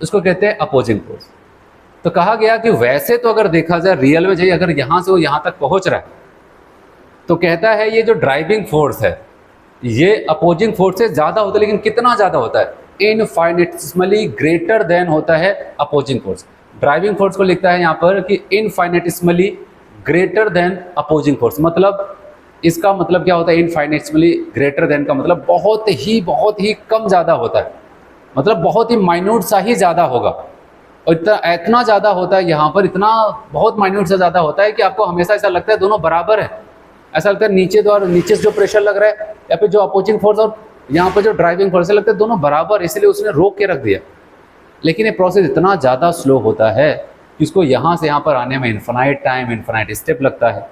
उसको कहते हैं अपोजिंग फोर्स। तो कहा गया कि वैसे तो अगर देखा जाए रियल में चाहिए, अगर यहाँ से वो यहाँ तक पहुँच रहा है तो कहता है ये जो ड्राइविंग फोर्स है ये अपोजिंग फोर्स से ज़्यादा होता है, लेकिन कितना ज़्यादा होता है? इनफाइनेटिस्मली ग्रेटर देन होता है अपोजिंग फोर्स। ड्राइविंग फोर्स को लिखता है यहाँ पर कि इनफाइनेटिस्मली ग्रेटर देन अपोजिंग फोर्स। मतलब इसका मतलब क्या होता है? इनफाइनेटिस्मली ग्रेटर देन का मतलब बहुत ही कम ज़्यादा होता है, मतलब बहुत ही माइन्यूट सा ही ज़्यादा होगा। और इतना ज़्यादा होता है यहाँ पर, इतना बहुत माइन्यूट सा ज़्यादा होता है कि आपको हमेशा ऐसा लगता है दोनों बराबर है। ऐसा लगता है नीचे से जो प्रेशर लग रहा है या फिर जो अपोजिंग फोर्स और यहाँ पर जो ड्राइविंग फोर्स, लगता है दोनों बराबर, इसलिए उसने रोक के रख दिया। लेकिन ये प्रोसेस इतना ज़्यादा स्लो होता है कि उसको यहाँ से यहाँ पर आने में इन्फिनाइट टाइम, इन्फिनाइट स्टेप लगता है।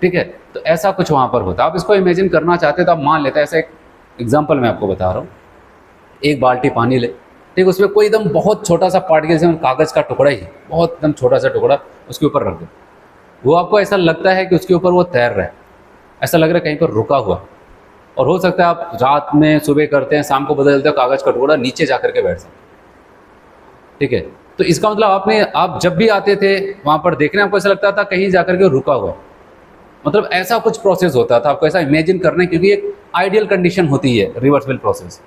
ठीक है, तो ऐसा कुछ वहाँ पर होता है। आप इसको इमेजिन करना चाहते हैं तो आप मान लेते हैं, ऐसा एक एग्जाम्पल मैं आपको बता रहा हूँ। एक बाल्टी पानी ले, ठीक, उसमें कोई एकदम बहुत छोटा सा पार्टिकल, जैसे कागज़ का टुकड़ा ही, बहुत एकदम छोटा सा टुकड़ा उसके ऊपर रख दो। वो आपको ऐसा लगता है कि उसके ऊपर वो तैर रहा है, ऐसा लग रहा है कहीं पर रुका हुआ। और हो सकता है आप रात में सुबह करते हैं, शाम को बदलते हो, कागज़ का टुकड़ा नीचे जा करके बैठ सकते। ठीक है, तो इसका मतलब आप जब भी आते थे वहाँ पर देखने, आपको ऐसा लगता था कहीं जा करके रुका हुआ। मतलब ऐसा कुछ प्रोसेस होता था, आपको ऐसा इमेजिन करना है, क्योंकि एक आइडियल कंडीशन होती है रिवर्सिबल प्रोसेस,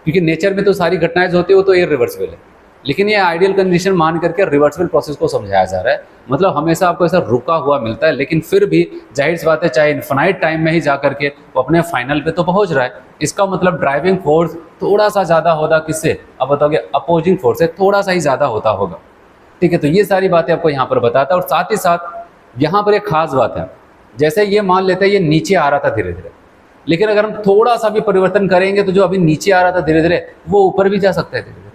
क्योंकि नेचर में तो सारी घटनाएं जो होती है वो तो इरिवर्सिबल है, लेकिन ये आइडियल कंडीशन मान करके रिवर्सिबल प्रोसेस को समझाया जा रहा है। मतलब हमेशा आपको ऐसा रुका हुआ मिलता है, लेकिन फिर भी जाहिर सी बात है, चाहे इन्फिनाइट टाइम में ही जा करके वो अपने फाइनल पे तो पहुंच रहा है। इसका मतलब ड्राइविंग फोर्स थोड़ा सा ज़्यादा होगा किससे? अब बताओगे, अपोजिंग फोर्स से थोड़ा सा ही ज़्यादा होता होगा। ठीक है, तो ये सारी बातें आपको यहाँ पर बताता है। और साथ ही साथ यहाँ पर एक खास बात है, जैसे ये मान लेते हैं ये नीचे आ रहा था धीरे धीरे, लेकिन अगर हम थोड़ा सा भी परिवर्तन करेंगे तो जो अभी नीचे आ रहा था धीरे धीरे वो ऊपर भी जा सकता है धीरे धीरे।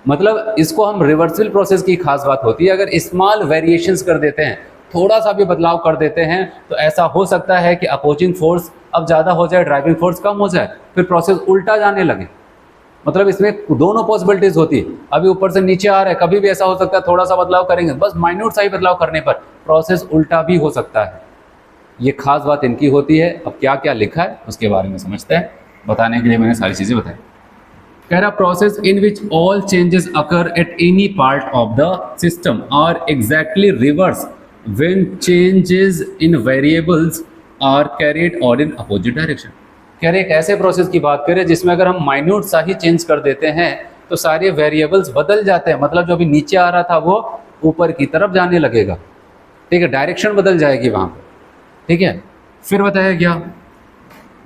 मतलब इसको हम रिवर्सिबल प्रोसेस की खास बात होती है, अगर स्मॉल वेरिएशंस कर देते हैं, थोड़ा सा भी बदलाव कर देते हैं, तो ऐसा हो सकता है कि अपोजिंग फोर्स अब ज़्यादा हो जाए, ड्राइविंग फोर्स कम हो जाए, फिर प्रोसेस उल्टा जाने लगे। मतलब इसमें दोनों पॉसिबिलिटीज़ होती है। अभी ऊपर से नीचे आ रहा है, कभी भी ऐसा हो सकता है थोड़ा सा बदलाव करेंगे, बस माइन्यूट सा ही बदलाव करने पर प्रोसेस उल्टा भी हो सकता है। ये खास बात इनकी होती है। अब क्या क्या लिखा है उसके बारे में समझते हैं, बताने के लिए मैंने सारी चीज़ें बताई। कह रहा process in which all changes occur at any part of the system are exactly reverse when changes in variables are carried और इन अपोजिट डायरेक्शन। कह रहे एक ऐसे प्रोसेस की बात करें जिसमें अगर हम माइन्यूट सा ही चेंज कर देते हैं तो सारे वेरिएबल्स बदल जाते हैं। मतलब जो अभी नीचे आ रहा था वो ऊपर की तरफ जाने लगेगा। ठीक है, डायरेक्शन बदल जाएगी वहाँ पर। ठीक है, फिर बताया गया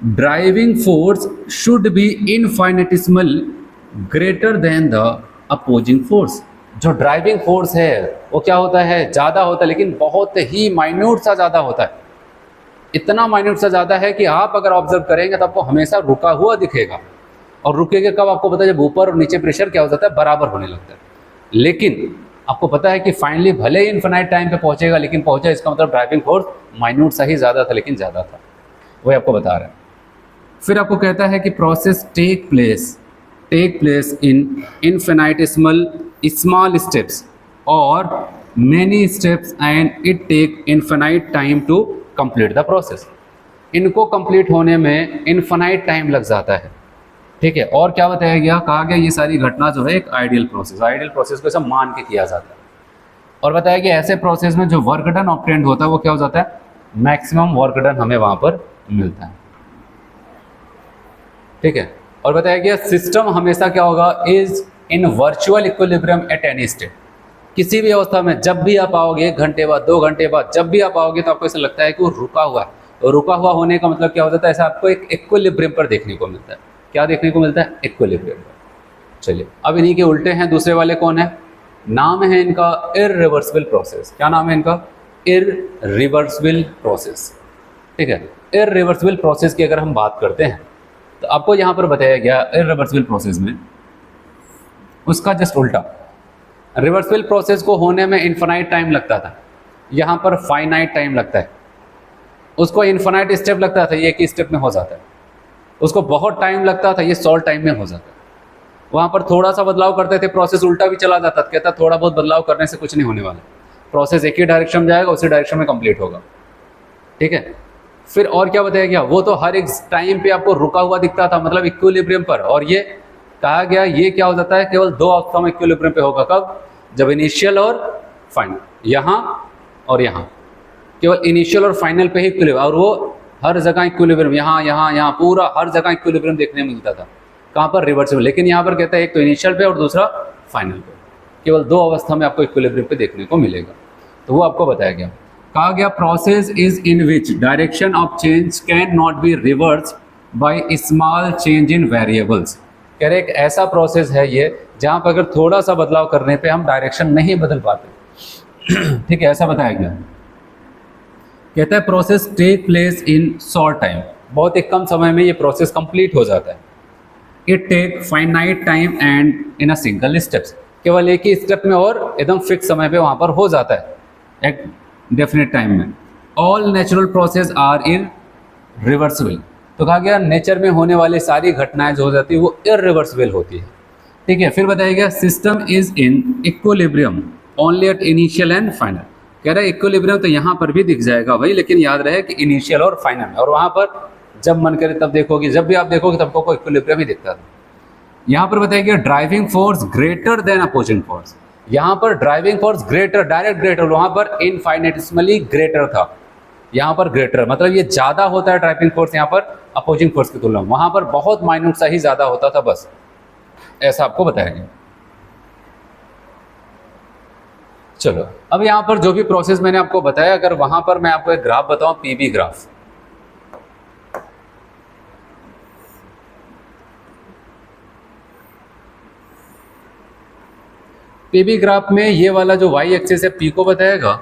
driving force should be infinitesimal greater than the opposing force. जो ड्राइविंग फोर्स है वो क्या होता है? ज़्यादा होता है, लेकिन बहुत ही माइन्यूट सा ज़्यादा होता है। इतना माइन्यूट सा ज़्यादा है कि आप अगर ऑब्जर्व करेंगे तो आपको हमेशा रुका हुआ दिखेगा। और रुकेगा कब? आपको पता है जब ऊपर और नीचे प्रेशर क्या हो जाता है, बराबर होने लगता है। लेकिन आपको पता है कि फाइनली भले ही इन्फिनाइट टाइम पे पहुंचेगा, लेकिन पहुंचा, इसका मतलब ड्राइविंग फोर्स माइन्यूट सा ही ज़्यादा था, लेकिन ज़्यादा था। वही आपको बता रहा है। फिर आपको कहता है कि process take place in infinitesimal small steps और many steps and it take infinite time to complete the process. इनको कंप्लीट होने में इनफिनाइट टाइम लग जाता है। ठीक है, और क्या बताया गया? कहा गया ये सारी घटना जो है एक आइडियल प्रोसेस को सब मान के किया जाता है। और बताया कि ऐसे प्रोसेस में जो वर्क डन ऑब्टेन्ड होता है वो क्या हो जाता है? मैक्सिमम वर्क डन हमें वहाँ पर मिलता है। ठीक है, और बताया गया सिस्टम हमेशा क्या होगा? Is in virtual equilibrium at any state. किसी भी अवस्था में जब भी आप आओगे, 1 घंटे बाद, 2 घंटे बाद, जब भी आप आओगे तो आपको ऐसा लगता है कि वो रुका हुआ है। तो रुका हुआ होने का मतलब क्या हो जाता है? ऐसा आपको एक इक्विलिब्रियम पर देखने को मिलता है। क्या देखने को मिलता है? इक्विलिब्रियम पर। चलिए, अब इन्हीं के उल्टे हैं दूसरे वाले कौन है? नाम है इनका इररिवर्सिबल प्रोसेस। क्या नाम है इनका? Irreversible process. ठीक है, इररिवर्सिबल प्रोसेस की अगर हम बात करते हैं तो आपको यहाँ पर बताया गया इररिवर्सिबल प्रोसेस में उसका जस्ट उल्टा। रिवर्सिबल प्रोसेस को होने में इन्फिनाइट टाइम लगता था, यहाँ पर फाइनाइट टाइम लगता है। उसको इन्फिनाइट स्टेप लगता था, ये एक ही स्टेप में हो जाता है। उसको बहुत टाइम लगता था, ये शॉर्ट टाइम में हो जाता है। वहाँ पर थोड़ा सा बदलाव करते थे, प्रोसेस उल्टा भी चला जाता था। कहता थोड़ा बहुत बदलाव करने से कुछ नहीं होने वाला, प्रोसेस एक ही डायरेक्शन में जाएगा, उसी डायरेक्शन में कंप्लीट होगा। ठीक है। फिर और क्या बताया गया, वो तो हर एक टाइम पे आपको रुका हुआ दिखता था, मतलब इक्विलिब्रियम पर, और ये कहा गया ये क्या हो जाता है, केवल दो अवस्थाओं में इक्विलिब्रियम पे होगा, कब, जब इनिशियल और फाइनल, यहाँ और यहाँ, केवल इनिशियल और फाइनल पे ही इक्विलिब्रियम, और वो हर जगह इक्विलिब्रियम, यहाँ यहाँ यहाँ पूरा हर जगह इक्विलिब्रियम देखने में मिलता था, कहाँ पर, रिवर्सिबल। लेकिन यहाँ पर कहता है एक तो इनिशियल पे और दूसरा फाइनल पे, केवल दो अवस्था में आपको इक्विलिब्रियम पे देखने को मिलेगा, तो वो आपको बताया गया। कहा गया process is in which direction of change can not be reverse by small change in variables. कह रहे एक ऐसा प्रोसेस है ये जहाँ पर अगर थोड़ा सा बदलाव करने पे हम डायरेक्शन नहीं बदल पाते। ठीक है, ऐसा बताया गया। कहता है process take place in short time, बहुत ही कम समय में ये प्रोसेस कंप्लीट हो जाता है। It take finite time and in a single steps, केवल एक ही स्टेप में और एकदम फिक्स समय पे वहाँ पर हो जाता है एक डेफिनेट टाइम में। All natural process are irreversible, तो कहा गया नेचर में होने वाली सारी घटनाएं जो हो जाती है वो इररिवर्सिबल होती है। ठीक है, फिर बताया गया system is in equilibrium only at initial and final. कह रहा है इक्विलिब्रियम तो यहाँ पर भी दिख जाएगा भाई, लेकिन याद रहे कि इनिशियल और फाइनल में, और वहाँ पर जब मन करे तब देखोगे, जब भी आप देखोगे तब को इक्विलिब्रियम ही दिखता था। यहाँ पर बताया गया driving force greater than opposing force, यहाँ पर driving force greater, direct greater, वहाँ पर इनफाइनेटिसिमली ग्रेटर था, यहाँ पर ग्रेटर, मतलब ये ज़्यादा होता है ड्राइविंग फोर्स यहाँ पर अपोजिंग फोर्स की तुलना में, वहाँ पर बहुत माइन्यूट सा ही ज़्यादा होता था, बस ऐसा आपको बताया गया। चलो अब यहाँ पर जो भी प्रोसेस मैंने आपको बताया, अगर वहाँ पर मैं आपको एक ग्राफ बताऊँ, पीबी ग्राफ, पीबी ग्राफ में ये वाला जो वाई एक्सिस है पी को बताएगा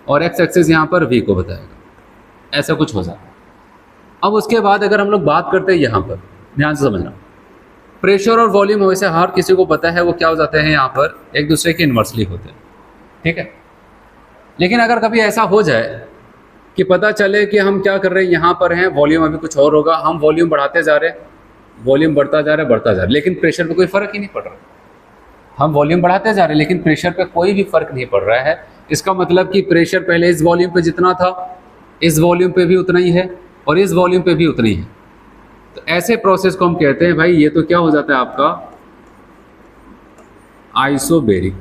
और एक्स एक्सिस यहाँ पर वी को बताएगा, ऐसा कुछ हो जाता है। अब उसके बाद अगर हम लोग बात करते हैं यहाँ पर, ध्यान से समझना, प्रेशर और वॉल्यूम वैसे हर किसी को पता है वो क्या हो जाते हैं, यहाँ पर एक दूसरे के इन्वर्सली होते हैं। ठीक है, लेकिन अगर कभी ऐसा हो जाए कि पता चले कि हम क्या कर रहे हैं, यहाँ पर हैं, वॉल्यूम अभी कुछ और होगा, हम वॉल्यूम बढ़ाते जा रहे हैं, वॉल्यूम बढ़ता जा रहा है बढ़ता जा रहा है, लेकिन प्रेशर पर कोई फर्क ही नहीं पड़ रहा। हम वॉल्यूम बढ़ाते जा रहे हैं लेकिन प्रेशर पे कोई भी फर्क नहीं पड़ रहा है। इसका मतलब कि प्रेशर पहले इस वॉल्यूम पे जितना था इस वॉल्यूम पे भी उतना ही है और इस वॉल्यूम पे भी उतना ही है। तो ऐसे प्रोसेस को हम कहते हैं भाई, ये तो क्या हो जाता है आपका आइसोबेरिक।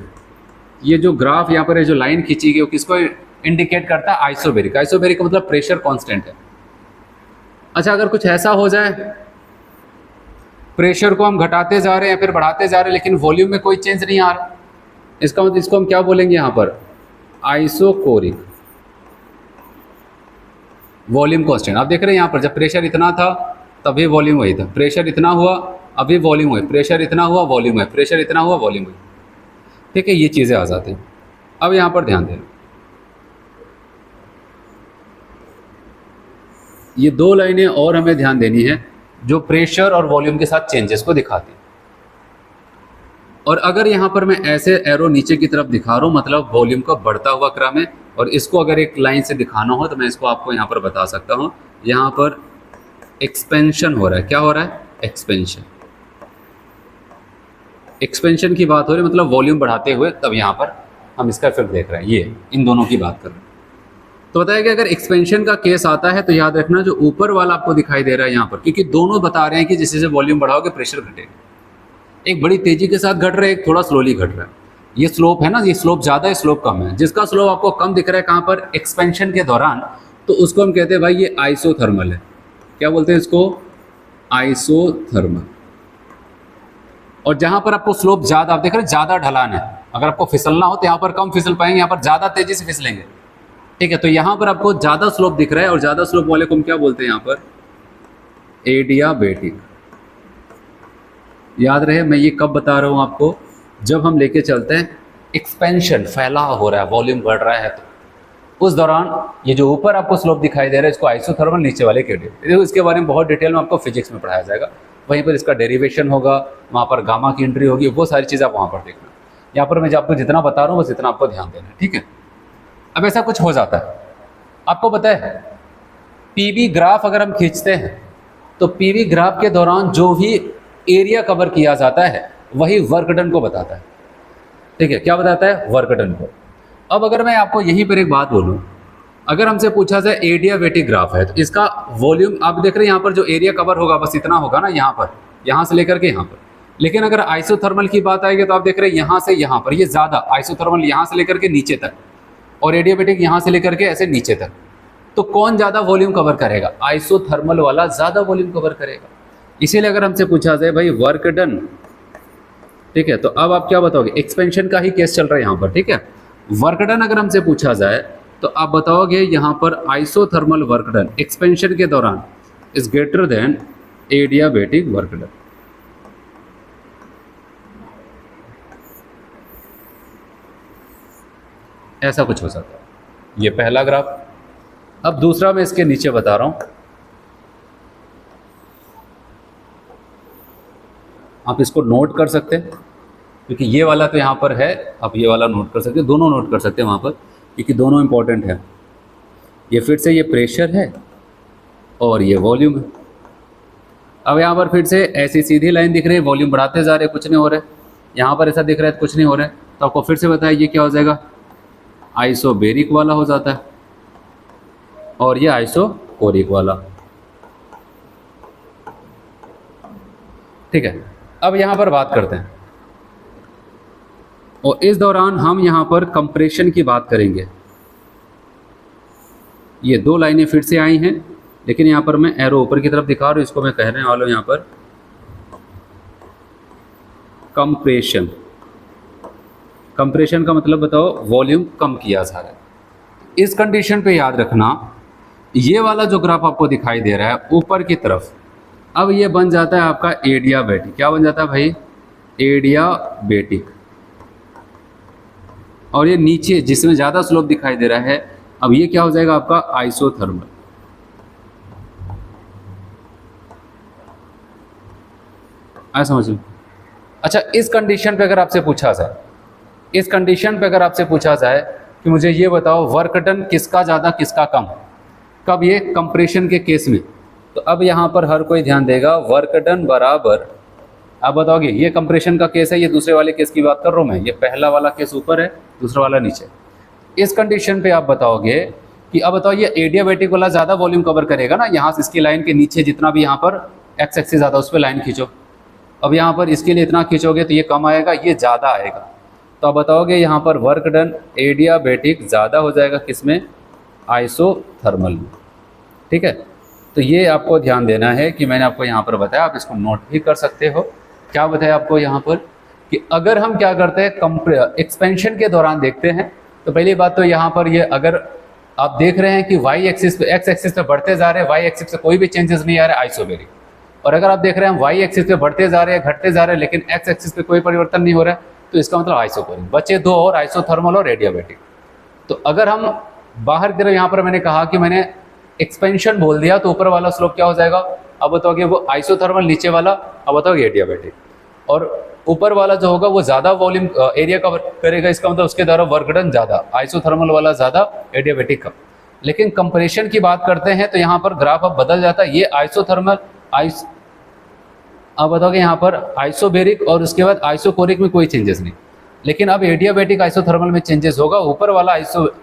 ये जो ग्राफ यहाँ पर है, जो लाइन खींची गई, वो किसको इंडिकेट करता है, आइसोबेरिक। आइसोबेरिक का मतलब प्रेशर कांस्टेंट है। अच्छा, अगर कुछ ऐसा हो जाए, प्रेशर को हम घटाते जा रहे हैं फिर बढ़ाते जा रहे हैं लेकिन वॉल्यूम में कोई चेंज नहीं आ रहा, इसका मतलब इसको हम क्या बोलेंगे यहाँ पर, आइसोकोरिक वॉल्यूम कांस्टेंट। आप देख रहे हैं यहाँ पर जब प्रेशर इतना था तभी वॉल्यूम वही था, प्रेशर इतना हुआ अभी वॉल्यूम हुई, प्रेशर इतना हुआ वॉल्यूम है, प्रेशर इतना हुआ वॉल्यूम हुई। ठीक है, ये चीज़ें आ जाती हैं। अब यहाँ पर ध्यान दें, ये दो लाइनें और हमें ध्यान देनी है जो प्रेशर और वॉल्यूम के साथ चेंजेस को दिखाती है। और अगर यहाँ पर मैं ऐसे एरो नीचे की तरफ दिखा रहा हूँ, मतलब वॉल्यूम का बढ़ता हुआ क्रम है, और इसको अगर एक लाइन से दिखाना हो तो मैं इसको आपको यहाँ पर बता सकता हूँ। यहाँ पर एक्सपेंशन हो रहा है, क्या हो रहा है, एक्सपेंशन। एक्सपेंशन की बात हो रही है, मतलब वॉल्यूम बढ़ाते हुए, तब यहाँ पर हम इसका इफेक्ट देख रहे हैं। ये इन दोनों की बात कर रहे हैं। तो बताया कि अगर एक्सपेंशन का केस आता है तो याद रखना जो ऊपर वाला आपको दिखाई दे रहा है यहाँ पर, क्योंकि दोनों बता रहे हैं कि जैसे वॉल्यूम बढ़ाओगे प्रेशर घटेगा। एक बड़ी तेजी के साथ घट रहा है, एक थोड़ा स्लोली घट रहा है। ये स्लोप है ना, ये स्लोप ज़्यादा है, स्लोप कम है। जिसका स्लोप आपको कम दिख रहा है कहाँ पर, एक्सपेंशन के दौरान, तो उसको हम कहते हैं भाई ये आइसोथर्मल है। क्या बोलते हैं इसको, आइसोथर्मल। और जहाँ पर आपको स्लोप ज़्यादा, आप देख रहे हैं ज़्यादा ढलान है, अगर आपको फिसलना हो तो यहाँ पर कम फिसल पाएंगे, यहाँ पर ज़्यादा तेज़ी से फिसलेंगे। ठीक है, तो यहाँ पर आपको ज़्यादा स्लोप दिख रहा है और ज़्यादा स्लोप वाले को हम क्या बोलते हैं यहाँ पर, एडियाबेटिक। याद रहे मैं ये कब बता रहा हूँ आपको, जब हम लेके चलते हैं एक्सपेंशन, फैलाव हो रहा है, वॉल्यूम बढ़ रहा है, तो उस दौरान ये जो ऊपर आपको स्लोप दिखाई दे रहा है इसको आइसोथर्मल, नीचे वाले के देखो, इसके बारे में बहुत डिटेल में आपको फिजिक्स में पढ़ाया जाएगा। वहीं पर इसका डेरिवेशन होगा, वहाँ पर गामा की एंट्री होगी, वो सारी चीज़ आप वहाँ पर देखना। यहाँ पर मैं आपको जितना बता रहा हूँ बस इतना आपको ध्यान देना है। ठीक है, अब ऐसा कुछ हो जाता है, आपको पता है पीवी ग्राफ अगर हम खींचते हैं तो पीवी ग्राफ के दौरान जो भी एरिया कवर किया जाता है वही वर्क डन को बताता है। ठीक है, क्या बताता है, वर्क डन को। अब अगर मैं आपको यहीं पर एक बात बोलूं, अगर हमसे पूछा जाए एडियाबेटिक ग्राफ है, तो इसका वॉल्यूम आप देख रहे हैं यहाँ पर जो एरिया कवर होगा बस इतना होगा ना, यहाँ पर, यहाँ से लेकर के यहाँ पर। लेकिन अगर आइसोथर्मल की बात आएगी तो आप देख रहे हैं यहाँ से यहाँ पर ये ज़्यादा, आइसोथर्मल यहाँ से लेकर के नीचे तक और एडियाबेटिक यहाँ से लेकर के ऐसे नीचे तक। तो कौन ज़्यादा वॉल्यूम कवर करेगा? आइसोथर्मल वाला ज़्यादा वॉल्यूम कवर करेगा। इसीलिए अगर हमसे पूछा जाए भाई वर्क डन, ठीक है, तो अब आप क्या बताओगे? एक्सपेंशन का ही केस चल रहा है यहाँ पर, ठीक है। वर्क डन अगर हमसे पूछा जाए तो आप बताओगे यहाँ पर आइसोथर्मल वर्क डन एक्सपेंशन के दौरान is greater than adiabatic work done. ऐसा कुछ हो सकता है। ये पहला ग्राफ। अब दूसरा मैं इसके नीचे बता रहा हूं, आप इसको नोट कर सकते हैं क्योंकि ये वाला तो यहाँ पर है, आप ये वाला नोट कर सकते हैं, दोनों नोट कर सकते हैं वहाँ पर क्योंकि दोनों इंपॉर्टेंट है। ये फिर से ये प्रेशर है और ये वॉल्यूम है। अब यहाँ पर फिर से ऐसी सीधी लाइन दिख रही है, वॉल्यूम बढ़ाते जा रहे हैं, कुछ नहीं हो रहा है। यहाँ पर ऐसा दिख रहा है तो कुछ नहीं हो रहा है। तो आपको फिर से बताया ये क्या हो जाएगा? आइसोबेरिक वाला हो जाता है और ये आइसोकोरिक वाला, ठीक है। अब यहाँ पर बात करते हैं और इस दौरान हम यहाँ पर कंप्रेशन की बात करेंगे। ये दो लाइनें फिर से आई हैं लेकिन यहाँ पर मैं एरो ऊपर की तरफ दिखा रहा हूँ, इसको मैं कहने वाला हूँ यहाँ पर कंप्रेशन। कंप्रेशन का मतलब बताओ? वॉल्यूम कम किया जा रहा है। इस कंडीशन पे याद रखना, ये वाला जो ग्राफ आपको दिखाई दे रहा है ऊपर की तरफ, अब ये बन जाता है आपका एडियाबेटिक। क्या बन जाता है भाई? एडियाबेटिक। और ये नीचे जिसमें ज़्यादा स्लोप दिखाई दे रहा है, अब ये क्या हो जाएगा आपका? आइसोथर्मल। आ समझ लो। अच्छा, इस कंडीशन पे अगर आपसे पूछा जाए, इस कंडीशन पे अगर आपसे पूछा जाए कि मुझे ये बताओ वर्क डन किसका ज़्यादा किसका कम, कब? ये कंप्रेशन के केस में। तो अब यहाँ पर हर कोई ध्यान देगा, वर्क डन बराबर, आप बताओगे ये कंप्रेशन का केस है, ये दूसरे वाले केस की बात कर रहा हूँ मैं, ये पहला वाला केस ऊपर है, दूसरा वाला नीचे। इस कंडीशन पे आप बताओगे कि अब बताओ ये एडियाबेटिक वाला ज़्यादा वॉल्यूम कवर करेगा ना, यहाँ से इसकी लाइन के नीचे जितना भी यहाँ पर एक्स एक्सिस ज़्यादा उस पर लाइन खींचो। अब यहाँ पर इसके लिए इतना खींचोगे तो ये कम आएगा, ये ज़्यादा आएगा। तो आप बताओगे यहाँ पर वर्क डन एडियाबेटिक ज़्यादा हो जाएगा किसमें? आइसोथर्मल में, ठीक है। तो ये आपको ध्यान देना है कि मैंने आपको यहाँ पर बताया, आप इसको नोट भी कर सकते हो। क्या बताया आपको यहाँ पर कि अगर हम क्या करते हैं एक्सपेंशन के दौरान देखते हैं, तो पहली बात तो यहाँ पर ये अगर आप देख रहे हैं कि वाई एक्सिस पे, एक्स एक्सिस पे बढ़ते जा रहे हैं, वाई एक्सिस पे कोई भी चेंजेस नहीं आ रहा है, आइसोबेरिक। और अगर आप देख रहे हैं वाई एक्सिस पे बढ़ते जा रहे हैं, घटते जा रहे हैं, लेकिन एक्स एक्सिस पे कोई परिवर्तन नहीं हो रहा है, तो इसका मतलब आइसोकोरिक। बचे दो और, आइसोथर्मल और एडियाबेटिक। तो अगर हम बाहर की तरफ, यहाँ पर मैंने कहा कि मैंने एक्सपेंशन बोल दिया तो ऊपर वाला स्लोप क्या हो जाएगा? अब बताओगे वो आइसोथर्मल, नीचे वाला अब बताओगे एडियाबेटिक। और ऊपर वाला जो होगा वो ज़्यादा वॉल्यूम एरिया कवर करेगा, इसका मतलब उसके द्वारा वर्क डन ज़्यादा, आइसोथर्मल वाला ज़्यादा, एडियाबेटिक कम। लेकिन कंप्रेशन की बात करते हैं तो यहाँ पर ग्राफ अब बदल जाता है, ये आइसोथर्मल अब बताओगे यहाँ पर आइसोबेरिक और उसके बाद आइसोकोरिक में कोई चेंजेस नहीं। लेकिन अब एडियाबेटिक आइसोथर्मल में चेंजेस होगा, ऊपर वाला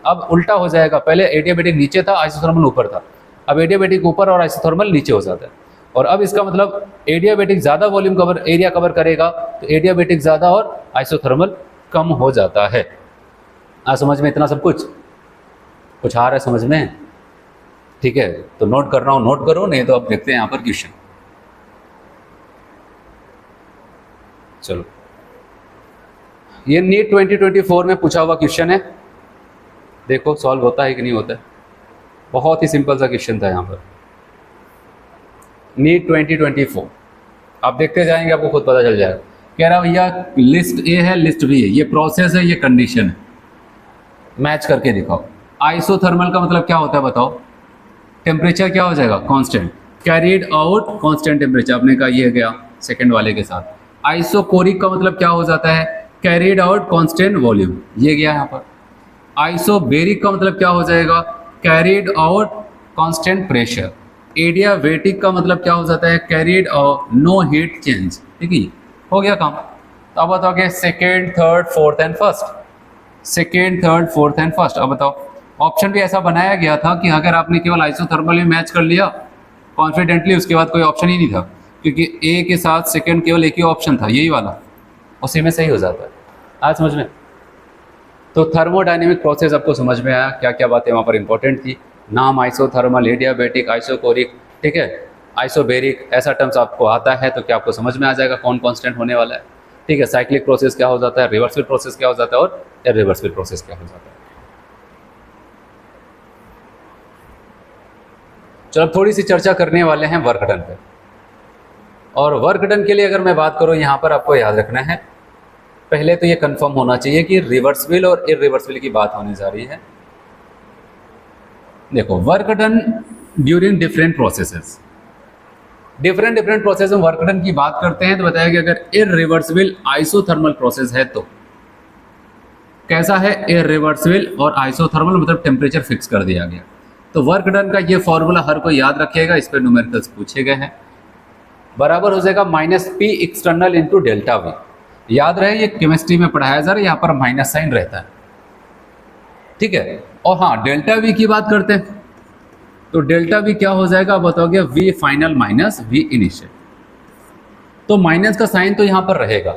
अब उल्टा हो जाएगा, पहले एडियाबेटिक नीचे था, आइसोथर्मल ऊपर था, अब एडियाबेटिक ऊपर और आइसोथर्मल नीचे हो जाता है। और अब इसका मतलब एडियाबेटिक ज़्यादा वॉल्यूम कवर एरिया कवर करेगा, तो एडियाबेटिक ज़्यादा और आइसोथर्मल कम हो जाता है। समझ में इतना सब कुछ आ रहा है समझ में? ठीक है, तो नोट कर रहा हूँ, नोट करो, नहीं तो अब देखते हैं यहाँ पर क्वेश्चन। चलो, ये नीट 2024 में पूछा हुआ क्वेश्चन है, देखो सॉल्व होता है कि नहीं होता है। बहुत ही सिंपल सा क्वेश्चन था यहाँ पर, नीट 2024। आप देखते जाएंगे, आपको खुद पता चल जाएगा। कह रहा भैया लिस्ट ए है, लिस्ट बी है, ये प्रोसेस है, ये कंडीशन है, मैच करके दिखाओ। आइसोथर्मल का मतलब क्या होता है बताओ? टेम्परेचर क्या हो जाएगा? Constant, carried out constant temperature, आपने कहा ये गया सेकंड वाले के साथ। आइसोकोरिक का मतलब क्या हो जाता है? कैरीड आउट कांस्टेंट वॉल्यूम, ये गया यहाँ पर। आइसोबेरिक का मतलब क्या हो जाएगा? Carried out constant pressure. Adiabatic का मतलब क्या हो जाता है? Carried out no heat change. ठीक है, हो गया काम। तो अब बताओ कि second, third, fourth and first, second, third, fourth and first. अब बताओ ऑप्शन भी ऐसा बनाया गया था कि अगर आपने केवल आइसोथर्मल में मैच कर लिया कॉन्फिडेंटली, उसके बाद कोई ऑप्शन ही नहीं था, क्योंकि ए के साथ सेकंड केवल एक ही ऑप्शन था, यही वाला, उसी में सही हो जाता है। आज समझ में? तो थर्मोडायनेमिक प्रोसेस आपको समझ में आया, क्या क्या बातें वहाँ पर इंपॉर्टेंट थी। नाम आइसोथर्मल, एडियाबैटिक, आइसोकोरिक, ठीक है, आइसोबेरिक, ऐसा टर्म्स आपको आता है तो क्या आपको समझ में आ जाएगा कौन कांस्टेंट होने वाला है। ठीक है, साइक्लिक प्रोसेस क्या हो जाता है, रिवर्सिबल प्रोसेस क्या हो जाता है और इरिवर्सिबल प्रोसेस क्या हो जाता है। चलो थोड़ी सी चर्चा करने वाले हैं वर्क डन पे। और वर्क डन के लिए अगर मैं बात करूं, यहाँ पर आपको याद रखना है, पहले तो ये कंफर्म होना चाहिए कि रिवर्सिबल और इरिवर्सिबल की बात होने जा रही है। देखो, work done during different processes, different process में वर्क डन की बात करते हैं तो बताया कि अगर इरिवर्सिबल आइसोथर्मल प्रोसेस है तो कैसा है, इरिवर्सिबल और आइसोथर्मल मतलब टेम्परेचर फिक्स कर दिया गया। तो वर्क डन का ये फॉर्मूला हर कोई याद रखिएगा, इस पर न्यूमेरिकल्स पूछे गए हैं, बराबर हो जाएगा -P external into delta we. याद रहे ये केमिस्ट्री में पढ़ाया जा रहा है, यहाँ पर माइनस साइन रहता है, ठीक है। और हाँ, डेल्टा वी की बात करते हैं तो डेल्टा वी क्या हो जाएगा बताओगे, V final minus V initial. तो माइनस का साइन तो यहाँ पर रहेगा,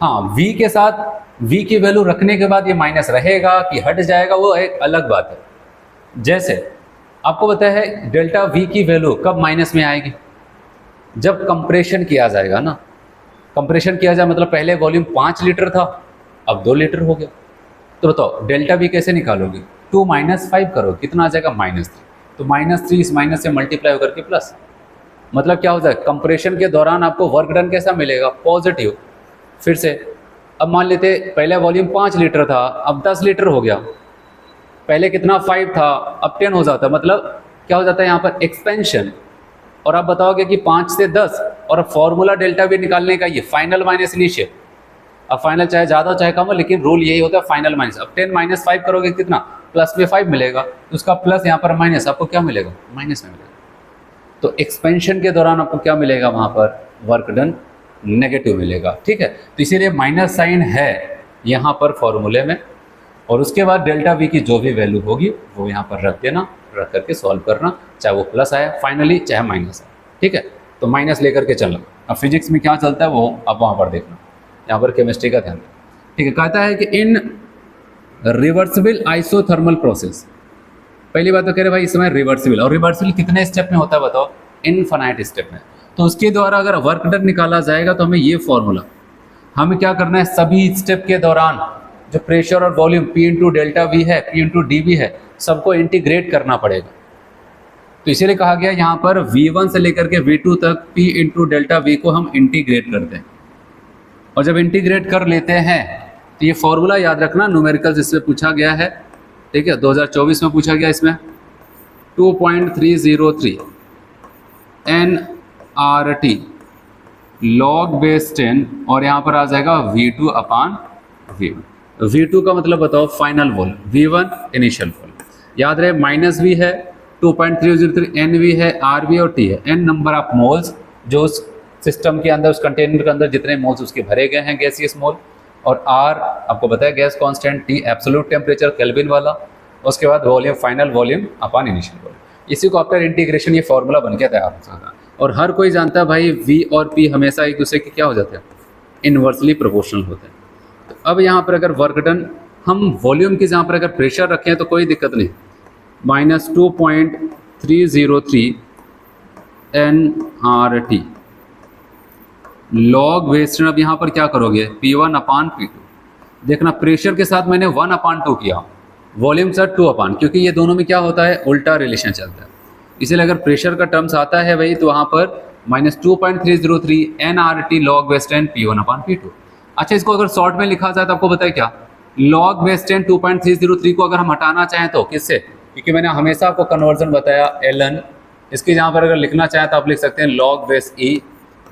हाँ, वी के साथ वी की वैल्यू रखने के बाद ये माइनस रहेगा कि हट जाएगा वो एक अलग बात है। जैसे आपको पता है डेल्टा वी की वैल्यू कब माइनस में आएगी, जब कंप्रेशन किया जाएगा ना। कंप्रेशन किया जाए मतलब पहले वॉल्यूम 5 लीटर था, अब 2 लीटर हो गया। तो बताओ डेल्टा वी कैसे निकालोगे, 2 - 5 करो, कितना आ जाएगा -3। तो -3 इस माइनस से मल्टीप्लाई होकर के प्लस, मतलब क्या हो जाएगा, कंप्रेशन के दौरान आपको वर्क डन कैसा मिलेगा, पॉजिटिव। फिर से अब मान लेते पहले वॉल्यूम 5 लीटर था, अब 10 लीटर हो गया, पहले कितना 5 था, अब 10 हो जाता है, मतलब क्या हो जाता है यहाँ पर एक्सपेंशन। और आप बताओगे कि 5 से 10, और फॉर्मूला डेल्टा वी निकालने का ये फाइनल माइनस इनिशियल। अब फाइनल चाहे ज़्यादा चाहे कम हो, लेकिन रूल यही होता है फाइनल माइनस। अब 10 - 5 करोगे कितना, प्लस में 5 मिलेगा, तो उसका प्लस यहाँ पर माइनस, आपको क्या मिलेगा, माइनस में मिलेगा। तो एक्सपेंशन के दौरान आपको क्या मिलेगा, वहाँ पर वर्क डन नेगेटिव मिलेगा, ठीक है। तो इसीलिए माइनस साइन है यहाँ पर फॉर्मूले में, और उसके बाद डेल्टा वी की जो भी वैल्यू होगी वो यहाँ पर रख देना, रख करके सॉल्व करना, चाहे वो प्लस आया फाइनली चाहे माइनस आया, ठीक है। तो माइनस लेकर के चलना। अब फिजिक्स में क्या चलता है वो अब वहाँ पर देखना, यहाँ पर केमिस्ट्री का ध्यान, ठीक है। कहता है कि इन रिवर्सिबल आइसोथर्मल प्रोसेस, पहली बात तो कह रहे भाई इसमें रिवर्सिबल, और रिवर्सिबल कितने स्टेप में होता है बताओ, इनफाइनाइट स्टेप में। तो उसके द्वारा अगर वर्क डन निकाला जाएगा तो हमें ये फॉर्मूला, हमें क्या करना है, सभी स्टेप के दौरान जो प्रेशर और volume P into delta we है, P इंटू डी वी है, सबको इंटीग्रेट करना पड़ेगा। तो इसीलिए कहा गया यहाँ पर V1 से लेकर के V2 तक P इंटू डेल्टा वी को हम इंटीग्रेट करते हैं। और जब इंटीग्रेट कर लेते हैं तो ये फॉर्मूला याद रखना, न्यूमेरिकल्स इसमें पूछा गया है, ठीक है, 2024 में पूछा गया, इसमें 2.303 nRT log बेस 10, और यहाँ पर आ जाएगा V2 अपान V1। V2 का मतलब बताओ final volume, V1 initial volume. याद रहे माइनस V है, 2.303 NV है, RV और T है, N नंबर ऑफ मोल्स जो उस सिस्टम के अंदर, उस कंटेनर के अंदर जितने मोल्स उसके भरे गए हैं गैसियस मोल, और R आपको बताया gas constant, T absolute temperature kelvin वाला, उसके बाद वॉल्यूम फाइनल वॉल्यूम अपान इनिशियल वॉल्यूम। इसी को आफ्टर इंटीग्रेशन ये फॉर्मूला बन के तैयार हो जाता है। और हर कोई जानता है भाई V और P हमेशा एक दूसरे के क्या हो जाते हैं, इनवर्सली प्रोपोर्शनल होते हैं। तो अब यहाँ पर अगर वर्क डन हम वॉल्यूम की जहाँ पर अगर प्रेशर रखें तो कोई दिक्कत नहीं, -2.303 nRT लॉग बेस 10। अब यहाँ पर क्या करोगे, P1 अपान P2। देखना प्रेशर के साथ मैंने 1/2 किया, वॉल्यूम सर 2 क्योंकि ये दोनों में क्या होता है, उल्टा रिलेशन चलता है। इसलिए अगर प्रेशर का टर्म्स आता है भाई तो वहाँ पर -2.303 nRT log base 10 P1 upon P2। अच्छा, इसको अगर शॉर्ट में लिखा जाए तो आपको बताए क्या, लॉग बेस 10 2.303 को अगर हम हटाना चाहें तो किससे, क्योंकि मैंने हमेशा आपको कन्वर्जन बताया ln, इसकी जहाँ पर अगर लिखना चाहें तो आप लिख सकते हैं लॉग बेस E,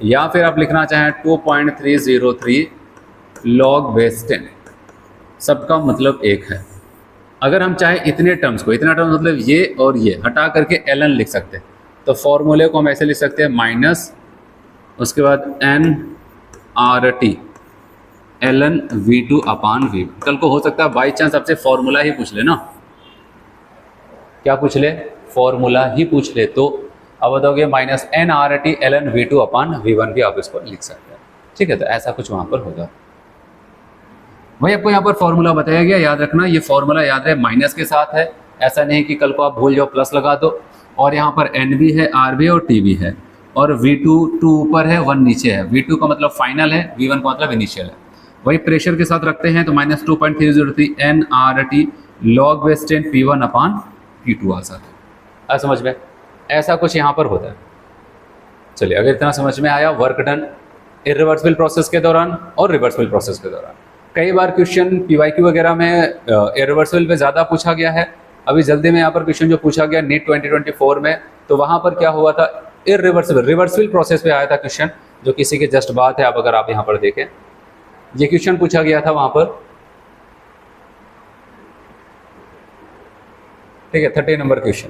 या फिर आप लिखना चाहें 2.303 लॉग बेस 10, सबका मतलब एक है। अगर हम चाहे इतने टर्म्स को, इतना टर्म्स मतलब ये और ये हटा करके ln लिख सकते हैं, तो फॉर्मूले को हम ऐसे लिख सकते हैं माइनस उसके बाद nRT ln V2 अपान V1। कल को हो सकता है बाई चांस आपसे फॉर्मूला ही पूछ लेना, क्या पूछ ले, फॉर्मूला ही पूछ ले, तो अब बताओगे minus n R T l n V two upon V one भी आप इसको लिख सकते हैं, ठीक है। तो ऐसा कुछ वहाँ पर होगा। वही आपको यहाँ पर फॉर्मूला बताया गया, याद रखना ये फॉर्मूला याद रहे माइनस के साथ है, ऐसा नहीं कि कल को आप भूल जाओ प्लस लगा दो। और यहाँ पर एन भी है, आर भी है और टी भी है, और V2 2 ऊपर है 1 नीचे है। V2 का मतलब फाइनल है, V1 का मतलब इनिशियल है। वही प्रेशर के साथ रखते हैं तो minus 2.303 n R T log base 10 P1 upon P2 आ सकता है। समझ में, ऐसा कुछ यहाँ पर होता है। चलिए अगर इतना समझ में आया, वर्क डन इरिवर्सिबल प्रोसेस के दौरान और रिवर्सिबल प्रोसेस के दौरान। कई बार क्वेश्चन PYQ वगैरह में इरिवर्सिबल पे ज़्यादा पूछा गया है। अभी जल्दी में यहाँ पर क्वेश्चन जो पूछा गया नीट 2024 में, तो वहाँ पर क्या हुआ था, इरिवर्सिबल रिवर्सिबल प्रोसेस पे आया था क्वेश्चन, जो किसी के जस्ट बात है। अब अगर आप यहाँ पर देखें, ये क्वेश्चन पूछा गया था वहाँ पर, ठीक है, 30 नंबर क्वेश्चन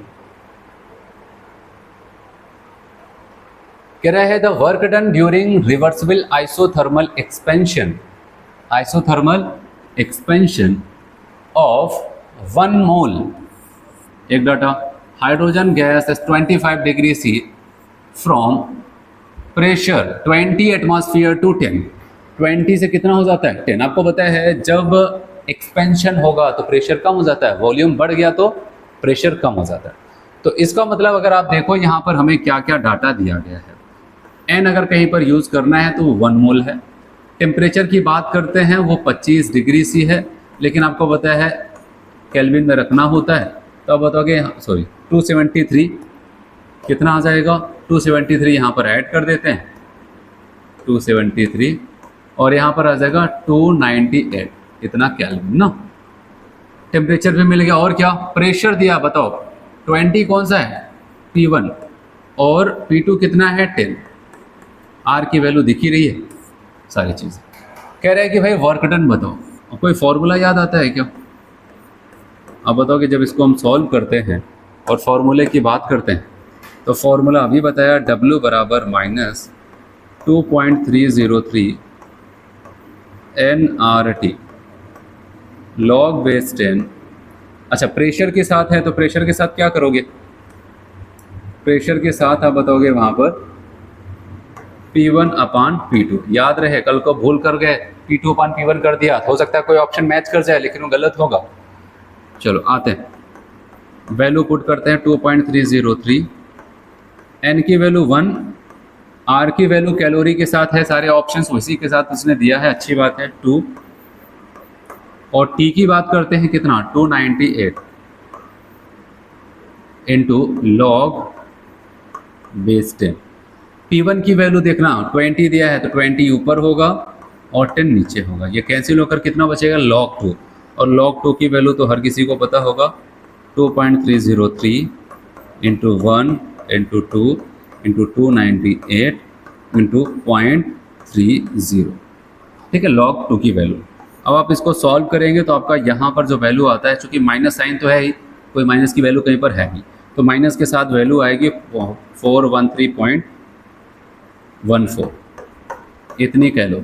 कह रहा है the work done during reversible isothermal expansion of 1 mole, एक data hydrogen gas is 25 degree C from pressure 20 atmosphere to 10। 20 से कितना हो जाता है 10। आपको पता है जब एक्सपेंशन होगा तो प्रेशर कम हो जाता है, वॉल्यूम बढ़ गया तो प्रेशर कम हो जाता है। तो इसका मतलब अगर आप देखो यहाँ पर हमें क्या क्या डाटा दिया गया है। एन अगर कहीं पर यूज़ करना है तो 1 मोल है। टेम्परेचर की बात करते हैं वो 25 डिग्री C है, लेकिन आपको पता है केल्विन में रखना होता है, तो आप बताओगे सॉरी 273 कितना आ जाएगा, 273 यहाँ पर ऐड कर देते हैं 273, और यहाँ पर आ जाएगा 298, इतना केल्विन ना। टेम्परेचर भी मिल गया, और क्या प्रेशर दिया बताओ, 20 कौन सा है P1 और P2 कितना है 10, R की वैल्यू दिख ही रही है सारी चीज़। कह रहे हैं कि भाई वर्क डन बताओ, कोई फॉर्मूला याद आता है क्या। अब बताओ कि जब इसको हम सॉल्व करते हैं और फॉर्मूले की बात करते हैं, तो फॉर्मूला अभी बताया W बराबर माइनस 2.303 nRT लॉग बेस 10। अच्छा प्रेशर के साथ है, तो प्रेशर के साथ क्या करोगे, प्रेशर के साथ आप बताओगे वहाँ पर P1 अपान P2। याद रहे, कल को भूल कर गए P2 अपान P1 कर दिया, हो सकता है कोई ऑप्शन मैच कर जाए लेकिन वो गलत होगा। चलो आते हैं, वैल्यू पुट करते हैं 2.303, N की वैल्यू 1, R की वैल्यू कैलोरी के साथ है, सारे ऑप्शंस उसी के साथ उसने दिया है, अच्छी बात है 2, और T की बात करते हैं कितना 298 इंटू लॉग बेस 10। P1 की वैल्यू देखना 20 दिया है तो 20 ऊपर होगा और 10 नीचे होगा, ये कैंसिल होकर कितना बचेगा log 2, और log 2 की वैल्यू तो हर किसी को पता होगा 2.303 इंटू 1 इंटू 2 इंटू 298 इंटू 0.30, ठीक है, log 2 की वैल्यू। अब आप इसको सॉल्व करेंगे तो आपका यहाँ पर जो वैल्यू आता है, चूँकि माइनस साइन तो है ही, कोई माइनस की वैल्यू कहीं पर है ही, तो माइनस के साथ वैल्यू आएगी 413.14, इतनी कह लो।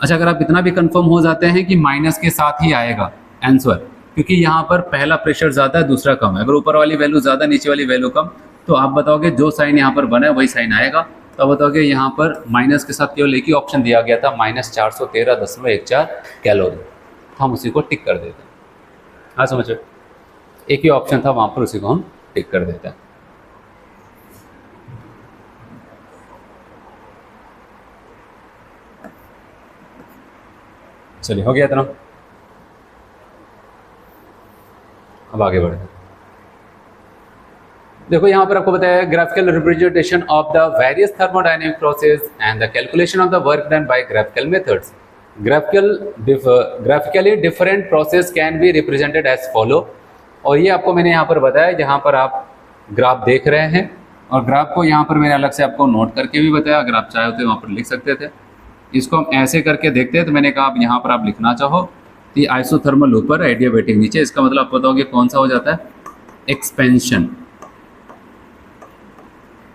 अच्छा अगर आप इतना भी कंफर्म हो जाते हैं कि माइनस के साथ ही आएगा आंसर, क्योंकि यहाँ पर पहला प्रेशर ज़्यादा है दूसरा कम है, अगर ऊपर वाली वैल्यू ज़्यादा नीचे वाली वैल्यू कम, तो आप बताओगे जो साइन यहाँ पर बना है वही साइन आएगा। तो आप बताओगे यहाँ पर माइनस के साथ केवल एक ही ऑप्शन दिया गया था, माइनस 413.14 कैलोरी, तो हम उसी को टिक कर देते हैं। हाँ समझो, एक ही ऑप्शन था वहाँ पर, उसी को हम टिक कर देते हैं। चलिए हो गया इतना, अब आगे बढ़ते हैं। देखो यहाँ पर आपको बताया graphical representation of the various thermodynamic process and the calculation of the work done by graphical methods. Graphically different process can be represented as follow. और ये आपको मैंने यहाँ पर बताया, जहाँ पर आप ग्राफ देख रहे हैं, और ग्राफ को यहाँ पर मैंने अलग से आपको नोट करके भी बताया, अगर आप चाहे तो वहाँ पर लिख सकते थे। इसको हम ऐसे करके देखते हैं, तो मैंने कहा आप यहाँ पर आप लिखना चाहो तो आइसोथर्मल ऊपर एडियाबेटिक नीचे, इसका मतलब आप बताओगे कौन सा हो जाता है एक्सपेंशन।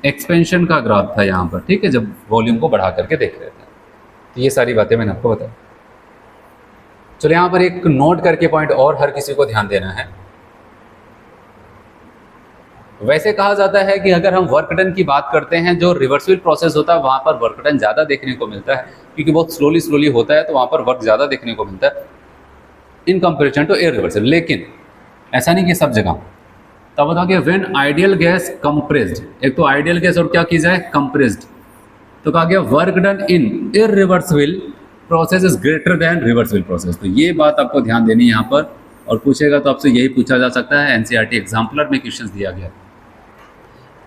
एक्सपेंशन का ग्राफ था यहाँ पर, ठीक है, जब वॉल्यूम को बढ़ा करके देख रहे थे। तो ये सारी बातें मैंने आपको बताई। चलो यहाँ पर एक नोट करके पॉइंट और हर किसी को ध्यान देना है। वैसे कहा जाता है कि अगर हम वर्क डन की बात करते हैं, जो रिवर्सिबल प्रोसेस होता है वहाँ पर वर्क डन ज़्यादा देखने को मिलता है, क्योंकि बहुत स्लोली होता है तो वहाँ पर वर्क ज़्यादा देखने को मिलता है इन कंपेरिजन टू इरिवर्सिबल। लेकिन ऐसा नहीं कि सब जगह। तब बताओ कि व्हेन आइडियल गैस कंप्रेस्ड, एक तो आइडियल गैस और क्या की जाए कंप्रेस्ड, तो कहा गया work done in irreversible process is greater than reversible process. तो ये बात आपको ध्यान देनी है यहाँ पर, और पूछेगा तो आपसे यही पूछा जा सकता है, एनसीईआरटी एग्जाम्पलर में क्वेश्चंस दिया गया।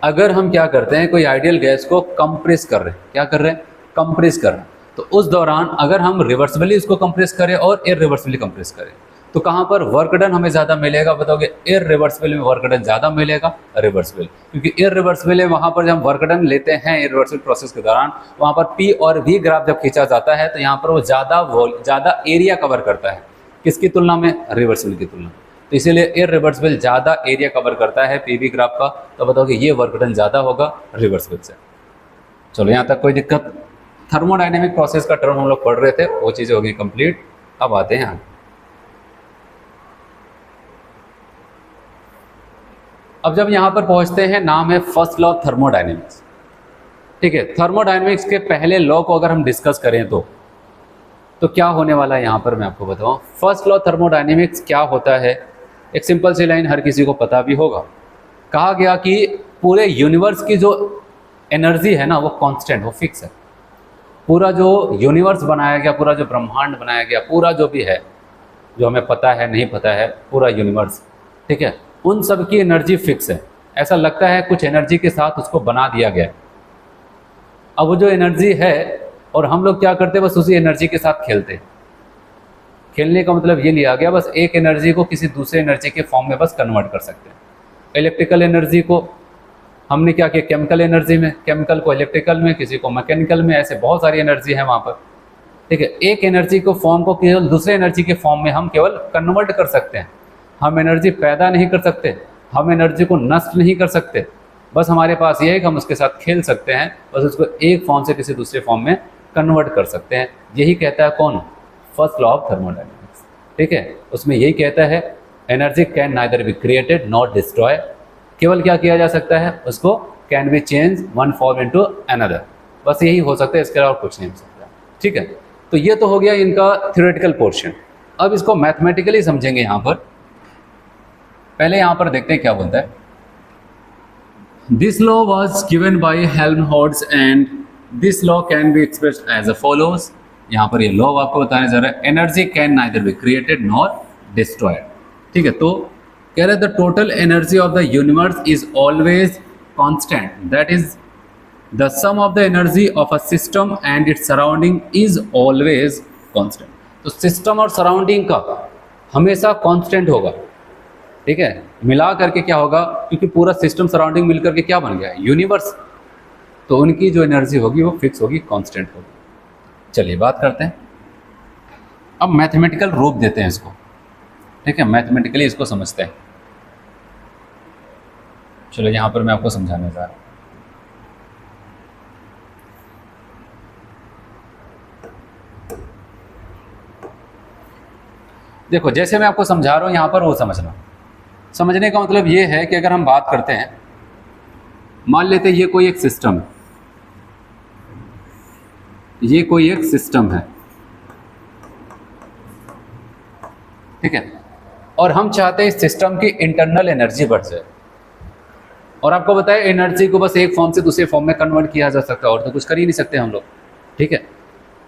अगर हम क्या करते हैं, कोई आइडियल गैस को कंप्रेस कर रहे हैं, क्या कर रहे हैं कंप्रेस कर रहे हैं, तो उस दौरान अगर हम रिवर्सिबली इसको कंप्रेस करें और इरिवर्सिबली कंप्रेस करें तो कहाँ पर वर्क डन हमें ज़्यादा मिलेगा, बताओगे इरिवर्सिबल में वर्क डन ज़्यादा मिलेगा रिवर्सिबल, क्योंकि इरिवर्सिबल है वहाँ पर जब हम वर्क डन लेते हैं इरिवर्सिबल प्रोसेस के दौरान, वहाँ पर पी और वी ग्राफ जब खींचा जाता है तो यहाँ पर वो ज़्यादा एरिया कवर करता है, किसकी तुलना में रिवर्सिबल की तुलना। तो इसीलिए इरिवर्सिबल ज़्यादा एरिया कवर करता है पी वी ग्राफ का, तो बताओगे ये वर्क डन ज़्यादा होगा रिवर्सिबल से। चलो यहाँ तक कोई दिक्कत। थर्मोडायनेमिक प्रोसेस का टर्म हम लोग पढ़ रहे थे, वो चीज़ें हो गई कंप्लीट। अब आते हैं अब जब यहाँ पर पहुँचते हैं, नाम है फर्स्ट लॉ थर्मोडायनेमिक्स। ठीक है, थर्मोडायनेमिक्स के पहले लॉ को अगर हम डिस्कस करें तो क्या होने वाला है यहाँ पर मैं आपको बताऊँ। फर्स्ट लॉ थर्मोडायनेमिक्स क्या होता है, एक सिंपल सी लाइन हर किसी को पता भी होगा। कहा गया कि पूरे यूनिवर्स की जो एनर्जी है ना वो कांस्टेंट, वो फिक्स है। पूरा जो यूनिवर्स बनाया गया, पूरा जो ब्रह्मांड बनाया गया, पूरा जो भी है, जो हमें पता है नहीं पता है, पूरा यूनिवर्स, ठीक है, उन सब की एनर्जी फिक्स है। ऐसा लगता है कुछ एनर्जी के साथ उसको बना दिया गया। अब वो जो एनर्जी है और हम लोग क्या करते हैं, बस उसी एनर्जी के साथ खेलते हैं। खेलने का मतलब ये लिया गया, बस एक एनर्जी को किसी दूसरे एनर्जी के फॉर्म में बस कन्वर्ट कर सकते हैं। इलेक्ट्रिकल एनर्जी को हमने क्या किया, केमिकल एनर्जी में, केमिकल को इलेक्ट्रिकल में, किसी को मैकेनिकल में, ऐसे बहुत सारी एनर्जी है वहाँ पर। ठीक है, एक एनर्जी को फॉर्म को केवल दूसरे एनर्जी के फॉर्म में हम केवल कन्वर्ट कर सकते हैं। हम एनर्जी पैदा नहीं कर सकते, हम एनर्जी को नष्ट नहीं कर सकते, बस हमारे पास ये है कि हम उसके साथ खेल सकते हैं, बस उसको एक फॉर्म से किसी दूसरे फॉर्म में कन्वर्ट कर सकते हैं। यही कहता है कौन, फर्स्ट लॉ ऑफ थर्मोडायनेमिक्स। ठीक है, उसमें यही कहता है energy can neither be created not destroy, केवल क्या किया जा सकता है, उसको can be change one form into another, बस यही हो सकता है, इसके अलावा कुछ नहीं हो सकता। ठीक है, तो ये तो हो गया इनका थ्योरेटिकल पोर्शन। अब इसको मैथमेटिकली समझेंगे। यहाँ पर पहले यहाँ पर देखते हैं क्या बोलता है। This law was given by Helmholtz and this law can be expressed as a follows. यहाँ पर ये लॉ आपको बताने जा रहा है, energy can neither be created nor destroyed. ठीक है, तो कह रहे the total energy of the universe is always constant, that is the sum of the energy of a system and its surrounding is always constant. तो सिस्टम और सराउंडिंग का हमेशा कांस्टेंट होगा। ठीक है, मिला करके क्या होगा, क्योंकि पूरा सिस्टम सराउंडिंग मिलकर के क्या बन गया, यूनिवर्स, तो उनकी जो एनर्जी होगी वो फिक्स होगी, कांस्टेंट होगी। चलिए बात करते हैं, अब मैथमेटिकल रूप देते हैं इसको। ठीक है, मैथमेटिकली इसको समझते हैं। चलो यहाँ पर मैं आपको समझाने जा रहा हूँ। देखो जैसे मैं आपको समझा रहा हूँ यहाँ पर वो समझना। समझने का मतलब ये है कि अगर हम बात करते हैं, मान लेते हैं ये कोई एक सिस्टम है, ये कोई एक सिस्टम है, ठीक है, और हम चाहते हैं इस सिस्टम की इंटरनल एनर्जी बढ़ जाए, और आपको बताया एनर्जी को बस एक फॉर्म से दूसरे फॉर्म में कन्वर्ट किया जा सकता है, और तो कुछ कर ही नहीं सकते हम लोग। ठीक है,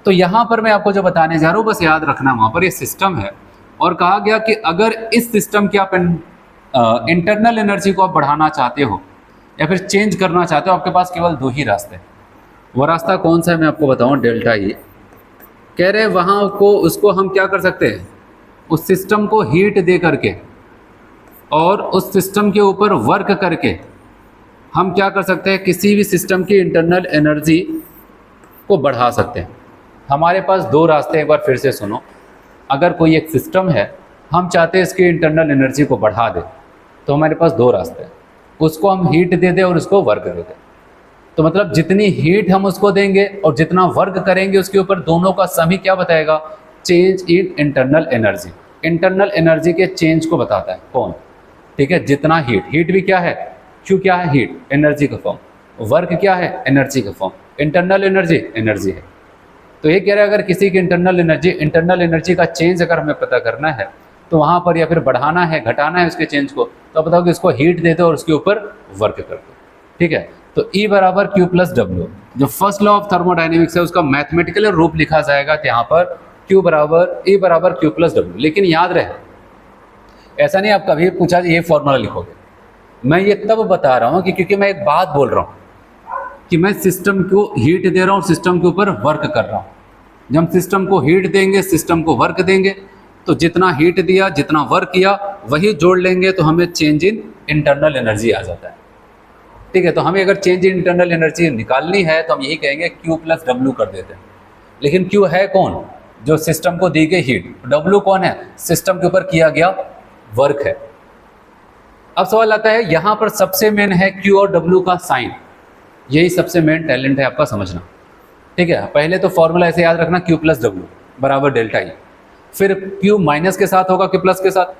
तो यहाँ पर मैं आपको जो बताने जा रहा हूँ बस याद रखना, वहाँ पर ये सिस्टम है और कहा गया कि अगर इस सिस्टम की आप इंटरनल एनर्जी को आप बढ़ाना चाहते हो या फिर चेंज करना चाहते हो, आपके पास केवल दो ही रास्ते हैं। वो रास्ता कौन सा है मैं आपको बताऊँ, डेल्टा ई। कह रहे वहाँ को उसको हम क्या कर सकते हैं, उस सिस्टम को हीट दे करके और उस सिस्टम के ऊपर वर्क करके हम क्या कर सकते हैं, किसी भी सिस्टम की इंटरनल एनर्जी को बढ़ा सकते हैं। हमारे पास दो रास्ते, एक बार फिर से सुनो। अगर कोई एक सिस्टम है, हम चाहते हैं इसकी इंटरनल एनर्जी को बढ़ा दे, तो हमारे पास दो रास्ते हैं, उसको हम हीट दे दें और उसको वर्क दे दें। तो मतलब जितनी हीट हम उसको देंगे और जितना वर्क करेंगे उसके ऊपर, दोनों का सम ही क्या बताएगा, change in internal energy. Internal energy के चेंज को बताता है कौन, ठीक है, जितना हीट भी क्या है, Q क्या है? हीट, एनर्जी का फॉर्म। वर्क क्या है? एनर्जी का फॉर्म। इंटरनल एनर्जी, एनर्जी है। तो ये कह रहा है अगर किसी की इंटरनल एनर्जी का चेंज अगर हमें पता करना है तो वहाँ पर या फिर बढ़ाना है, घटाना है उसके चेंज को, तो बताओ कि इसको हीट दे दो और उसके ऊपर वर्क कर दो। ठीक है, तो E बराबर Q प्लस डब्ल्यू, जो फर्स्ट लॉ ऑफ थर्मोडाइनमिक्स है उसका मैथमेटिकल रूप लिखा जाएगा तो यहाँ पर Q बराबर E बराबर Q प्लस डब्ल्यू। लेकिन याद रहे, ऐसा नहीं आप कभी पूछा ये फॉर्मूला लिखोगे, मैं ये तब बता रहा हूँ कि क्योंकि मैं एक बात बोल रहा हूँ कि मैं सिस्टम को हीट दे रहा हूँ, सिस्टम के ऊपर वर्क कर रहा हूँ। जब हम सिस्टम को हीट देंगे, सिस्टम को वर्क देंगे, तो जितना हीट दिया, जितना वर्क किया, वही जोड़ लेंगे तो हमें चेंज इन इंटरनल एनर्जी आ जाता है। ठीक है, तो हमें अगर चेंज इन इंटरनल एनर्जी निकालनी है तो हम यही कहेंगे Q प्लस डब्ल्यू कर देते हैं। लेकिन Q है कौन? जो सिस्टम को दी गई हीट। W कौन है? सिस्टम के ऊपर किया गया वर्क है। अब सवाल आता है यहाँ पर सबसे मेन है Q और W का साइन, यही सबसे मेन टैलेंट है आपका समझना। ठीक है, पहले तो फॉर्मूला ऐसे याद रखना, Q प्लस डब्ल्यू बराबर डेल्टा ई, फिर Q माइनस के साथ होगा Q प्लस के साथ,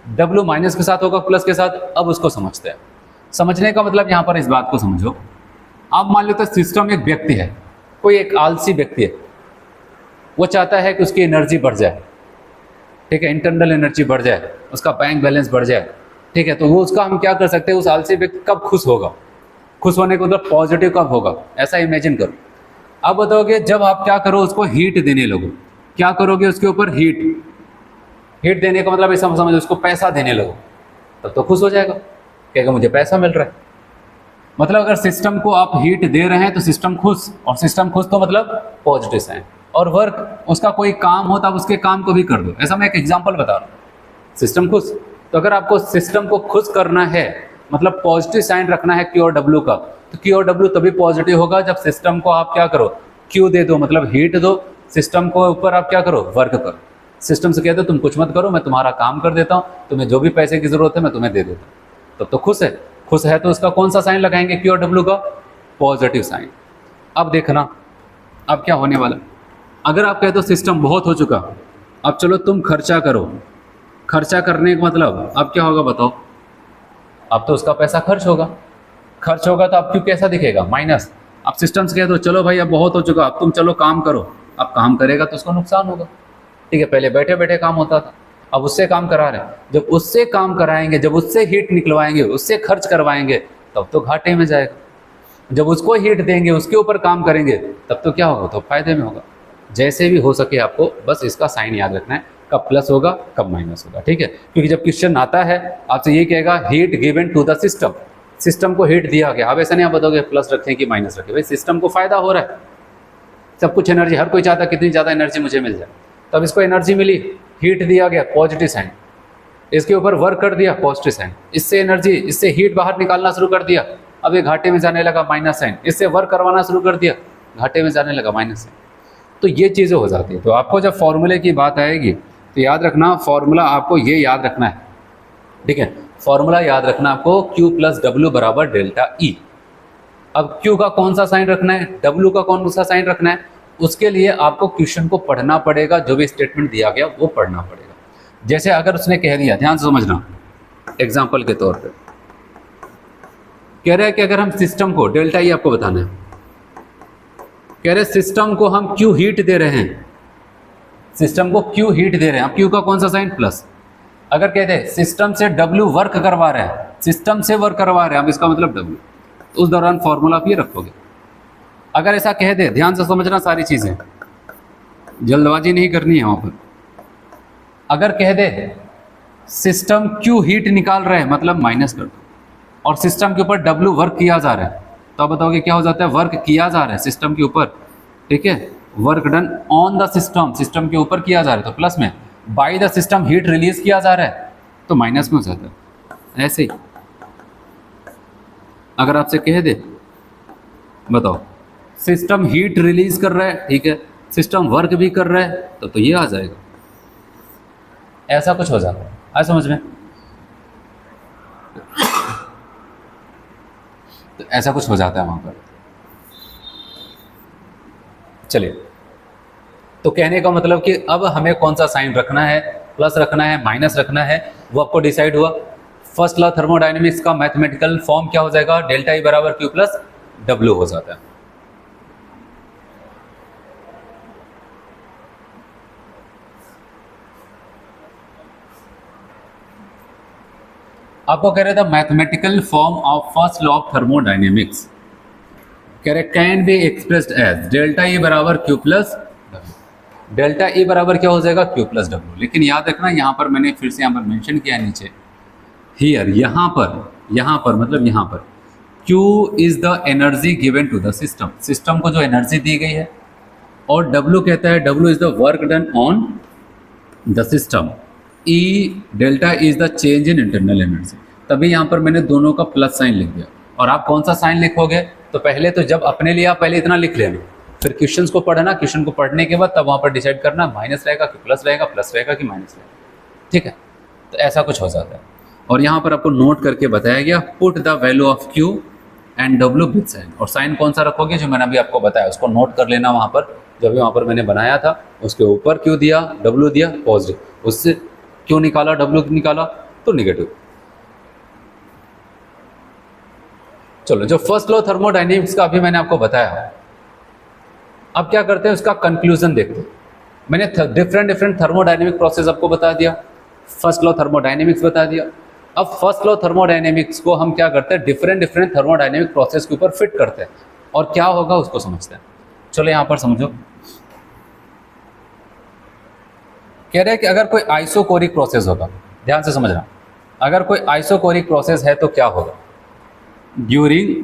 W माइनस के साथ होगा प्लस के साथ। अब उसको समझते हैं। समझने का मतलब यहाँ पर इस बात को समझो, आप मान लो तो सिस्टम एक व्यक्ति है, कोई एक आलसी व्यक्ति है, वो चाहता है कि उसकी एनर्जी बढ़ जाए। ठीक है, इंटरनल एनर्जी बढ़ जाए, उसका बैंक बैलेंस बढ़ जाए। ठीक है, तो वो उसका हम क्या कर सकते हैं, उस आलसी व्यक्ति कब खुश होगा? खुश होने का मतलब पॉजिटिव कब होगा? ऐसा इमेजिन करो। अब बताओगे जब आप क्या करो, उसको हीट देने लगो। क्या करोगे उसके ऊपर? हीट देने का मतलब ऐसा समझो, उसको पैसा देने लगो, तब तो खुश हो जाएगा, कहेगा मुझे पैसा मिल रहा है। मतलब अगर सिस्टम को आप हीट दे रहे हैं तो सिस्टम खुश, और सिस्टम खुश तो मतलब पॉजिटिव साइन। और वर्क, उसका कोई काम हो तब उसके काम को भी कर दो। ऐसा मैं एक एग्जांपल बता रहा हूँ। सिस्टम खुश, तो अगर आपको सिस्टम को खुश करना है मतलब पॉजिटिव साइन रखना है Q और W का, तो Q और W तभी पॉजिटिव होगा जब सिस्टम को आप क्या करो? Q दे दो, मतलब हीट दो, सिस्टम को ऊपर आप क्या करो? वर्क करो। सिस्टम से कहते हो तुम कुछ मत करो, मैं तुम्हारा काम कर देता हूँ, तुम्हें जो भी पैसे की जरूरत है मैं तुम्हें दे देता हूँ, तब तो खुश है। खुश है तो उसका कौन सा साइन लगाएंगे? Q और W का पॉजिटिव साइन। अब देखना अब क्या होने वाला। अगर आप कहते हो सिस्टम बहुत हो चुका, अब चलो तुम खर्चा करो। खर्चा करने का मतलब अब क्या होगा बताओ? अब तो उसका पैसा खर्च होगा तो अब Q कैसा दिखेगा? माइनस। अब सिस्टम से कह दो चलो भाई अब बहुत हो चुका, अब तुम चलो काम करो। अब काम करेगा तो उसको नुकसान होगा। ठीक है, पहले बैठे बैठे काम होता था, अब उससे काम करा रहे हैं। जब उससे काम कराएंगे, जब उससे हीट निकलवाएंगे, उससे खर्च करवाएंगे, तब तो घाटे में जाएगा। जब उसको हीट देंगे, उसके ऊपर काम करेंगे, तब तो क्या होगा? तो फायदे में होगा। जैसे भी हो सके आपको बस इसका साइन याद रखना है, कब प्लस होगा कब माइनस होगा। ठीक है, क्योंकि जब क्वेश्चन आता है आपसे ये कहेगा heat given to the system, system को हीट दिया गया। अब ऐसा नहीं आप बताओगे प्लस रखें कि माइनस रखें, भाई सिस्टम को फायदा हो रहा है, सब कुछ एनर्जी, हर कोई चाहता है कितनी ज़्यादा एनर्जी मुझे मिल जाए। तब इसको एनर्जी मिली, हीट दिया गया, पॉजिटिव साइन, इसके ऊपर वर्क कर दिया, पॉजिटिव साइन, इससे एनर्जी, इससे हीट बाहर निकालना शुरू कर दिया, अब ये घाटे में जाने लगा, माइनस साइन, इससे वर्क करवाना शुरू कर दिया, घाटे में जाने लगा, माइनस साइन। तो ये चीज़ें हो जाती है। तो आपको जब फॉर्मूले की बात आएगी तो याद रखना, फॉर्मूला आपको ये याद रखना है। ठीक है, फॉर्मूला याद रखना आपको, Q प्लस डब्ल्यू बराबर डेल्टा ई। अब Q का कौन सा साइन रखना है, W का कौन सा साइन रखना है, उसके लिए आपको क्वेश्चन को पढ़ना पड़ेगा, जो भी स्टेटमेंट दिया गया वो पढ़ना पड़ेगा। जैसे अगर उसने कह दिया, ध्यान से समझना, एग्जाम्पल के तौर पर कह रहा है कि अगर हम सिस्टम को, डेल्टा ई आपको बताना है, कह रहे सिस्टम को हम Q हीट दे रहे हैं, सिस्टम को Q हीट दे रहे हैं। अब Q का कौन सा साइन? प्लस। अगर कहते हैं सिस्टम से W वर्क करवा रहे हैं, सिस्टम से वर्क करवा रहे हैं, अब इसका मतलब W, तो उस दौरान फॉर्मूला आप ये रखोगे। अगर ऐसा कह दे, ध्यान से समझना सारी चीज़ें, जल्दबाजी नहीं करनी है वहाँ पर। अगर कह दे सिस्टम Q हीट निकाल रहे हैं, मतलब माइनस कर दो, और सिस्टम के ऊपर W वर्क किया जा रहा है, तो आप बताओगे क्या हो जाता है? वर्क किया जा रहा है सिस्टम के ऊपर। ठीक है, work done on the system, system के ऊपर किया जा रहा है, तो प्लस में, bye the system heat release किया जा रहा है, तो माइनस में हो जाता है। ऐसे ही अगर आपसे कह दे, बताओ सिस्टम हीट रिलीज कर रहा है, ठीक है, सिस्टम वर्क भी कर रहा है, तो ये आ जाएगा, ऐसा कुछ हो जाता है। आए समझ में? तो ऐसा कुछ हो जाता है वहां पर। चलिए, तो कहने का मतलब कि अब हमें कौन सा साइन रखना है, प्लस रखना है, माइनस रखना है, वो आपको डिसाइड हुआ। फर्स्ट लॉ थर्मोडायनेमिक्स का मैथमेटिकल फॉर्म क्या हो जाएगा, डेल्टा ई बराबर क्यू प्लस डब्ल्यू हो जाता है। आपको कह रहे थे mathematical form of first law of thermodynamics, कह रहे can be expressed as delta E बराबर Q plus W. Delta E बराबर क्या हो जाएगा, क्यू प्लस डब्ल्यू। लेकिन याद रखना यहाँ पर मैंने फिर से यहाँ पर मेंशन किया नीचे, हियर यहाँ पर मतलब यहाँ पर Q is the energy given to the system, system को जो एनर्जी दी गई है, और W कहता है W is the work done on the system, E delta is the change in internal energy. तभी यहाँ पर मैंने दोनों का प्लस साइन लिख दिया। और आप कौन सा साइन लिखोगे, तो पहले तो जब अपने लिए आप पहले इतना लिख लेना, फिर क्वेश्चंस को पढ़ना, क्वेश्चन को पढ़ने के बाद तब वहाँ पर डिसाइड करना माइनस रहेगा कि प्लस रहेगा, प्लस रहेगा कि माइनस रहेगा, ठीक है। तो ऐसा कुछ हो जाता है। और यहाँ पर आपको नोट करके बताया गया, put the value of Q and W with sign. और साइन कौन सा रखोगे, जो मैंने अभी आपको बताया उसको नोट कर लेना। वहाँ पर जब भी वहाँ पर मैंने बनाया था उसके ऊपर Q दिया, W दिया पॉजिटिव, उससे Q निकाला, W निकाला तो निगेटिव। चलो, जो फर्स्ट लॉ थर्मोडायनेमिक्स का अभी मैंने आपको बताया, अब क्या करते हैं उसका कंक्लूजन देखते हैं। मैंने डिफरेंट थर्मोडायनेमिक प्रोसेस आपको बता दिया, फर्स्ट लॉ थर्मोडायनेमिक्स बता दिया। अब फर्स्ट लॉ थर्मोडायनेमिक्स को हम क्या करते हैं, डिफरेंट थर्मोडायनेमिक प्रोसेस के ऊपर फिट करते हैं और क्या होगा उसको समझते हैं। चलो यहाँ पर समझो, कह रहे हैं कि अगर कोई आइसोकोरिक प्रोसेस होगा, ध्यान से समझना, अगर कोई आइसोकोरिक प्रोसेस है तो क्या होगा, during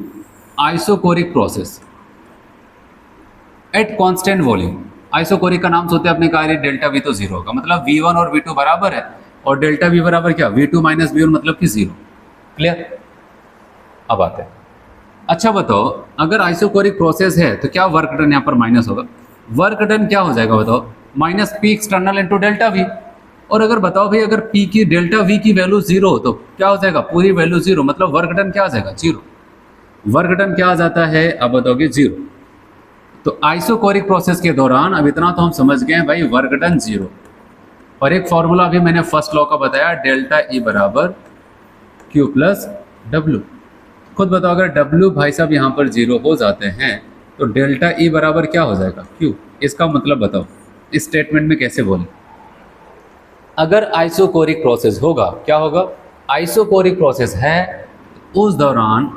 isochoric process at constant volume. Isochoric का नाम सोते हैं अपने कार्य डेल्टा वी तो जीरो होगा, मतलब V1 और V2 बराबर है, और डेल्टा वी बराबर क्या, V2 माइनस V1 मतलब कि जीरो। क्लियर? अब आते हैं, अच्छा बताओ, अगर आइसोकोरिक प्रोसेस है तो क्या वर्क डन यहाँ पर माइनस होगा, वर्क डन क्या हो जाएगा बताओ, minus P external into delta we. और अगर बताओ भाई अगर पी की डेल्टा वी की वैल्यू जीरो हो तो क्या हो जाएगा, पूरी वैल्यू जीरो, मतलब वर्क डन क्या आ जाएगा, जीरो। वर्क डन क्या आ जाता है, अब बताओगे जीरो। तो आइसोकोरिक प्रोसेस के दौरान, अब इतना तो हम समझ गए हैं भाई, वर्क डन जीरो। और एक फॉर्मूला भी मैंने फर्स्ट लॉ का बताया, डेल्टा ई बराबर क्यू प्लस डब्ल्यू। खुद बताओ, अगर डब्ल्यू भाई साहब यहाँ पर जीरो हो जाते हैं तो डेल्टा ई बराबर क्या हो जाएगा, क्यू। इसका मतलब बताओ इस स्टेटमेंट में कैसे बोले, अगर आइसोकोरिक प्रोसेस होगा, क्या होगा, आइसोकोरिक प्रोसेस है, उस दौरान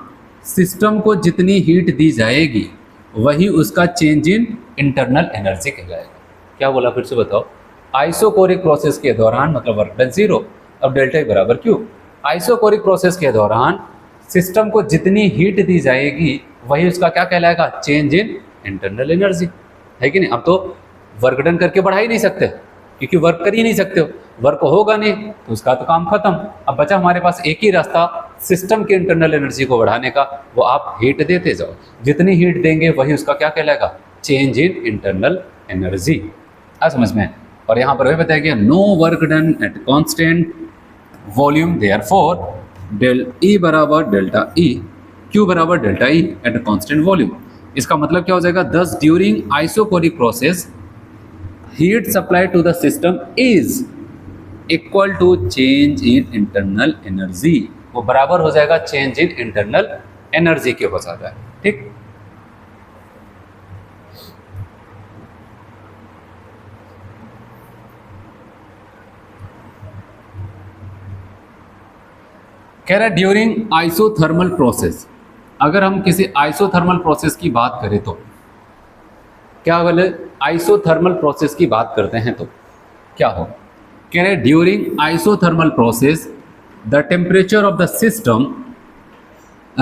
सिस्टम को जितनी हीट दी जाएगी वही उसका चेंज इन इंटरनल एनर्जी कहलाएगा। क्या बोला, फिर से बताओ, आइसोकोरिक प्रोसेस के दौरान मतलब वर्क डन जीरो, अब डेल्टा ई बराबर क्यू। आइसोकोरिक प्रोसेस के दौरान सिस्टम को जितनी हीट दी जाएगी वही उसका क्या कहलाएगा, चेंज इन इंटरनल एनर्जी, है कि नहीं। अब तो वर्क डन करके बढ़ा ही नहीं सकते, क्योंकि वर्क कर ही नहीं सकते हो, वर्क होगा नहीं तो उसका तो काम खत्म। अब बचा हमारे पास एक ही रास्ता सिस्टम की इंटरनल एनर्जी को बढ़ाने का, वो आप हीट देते जाओ, जितनी हीट देंगे वही उसका क्या कहलाएगा, चेंज इन इंटरनल एनर्जी। आ समझ में। और यहाँ पर वही बताया गया, no work done at constant volume, therefore del E बराबर डेल्टा ई, क्यू बराबर delta E at a constant volume. इसका मतलब क्या हो जाएगा, this during isochoric process heat supply to the system is equal to change in internal energy. वो बराबर हो जाएगा चेंज इन इंटरनल एनर्जी के हो जाता है, ठीक। कह रहा है ड्यूरिंग आइसोथर्मल प्रोसेस, अगर हम किसी आइसोथर्मल प्रोसेस की बात करें तो क्या बोले, आइसोथर्मल प्रोसेस की बात करते हैं तो क्या हो, कह रहे during isothermal process the temperature of the system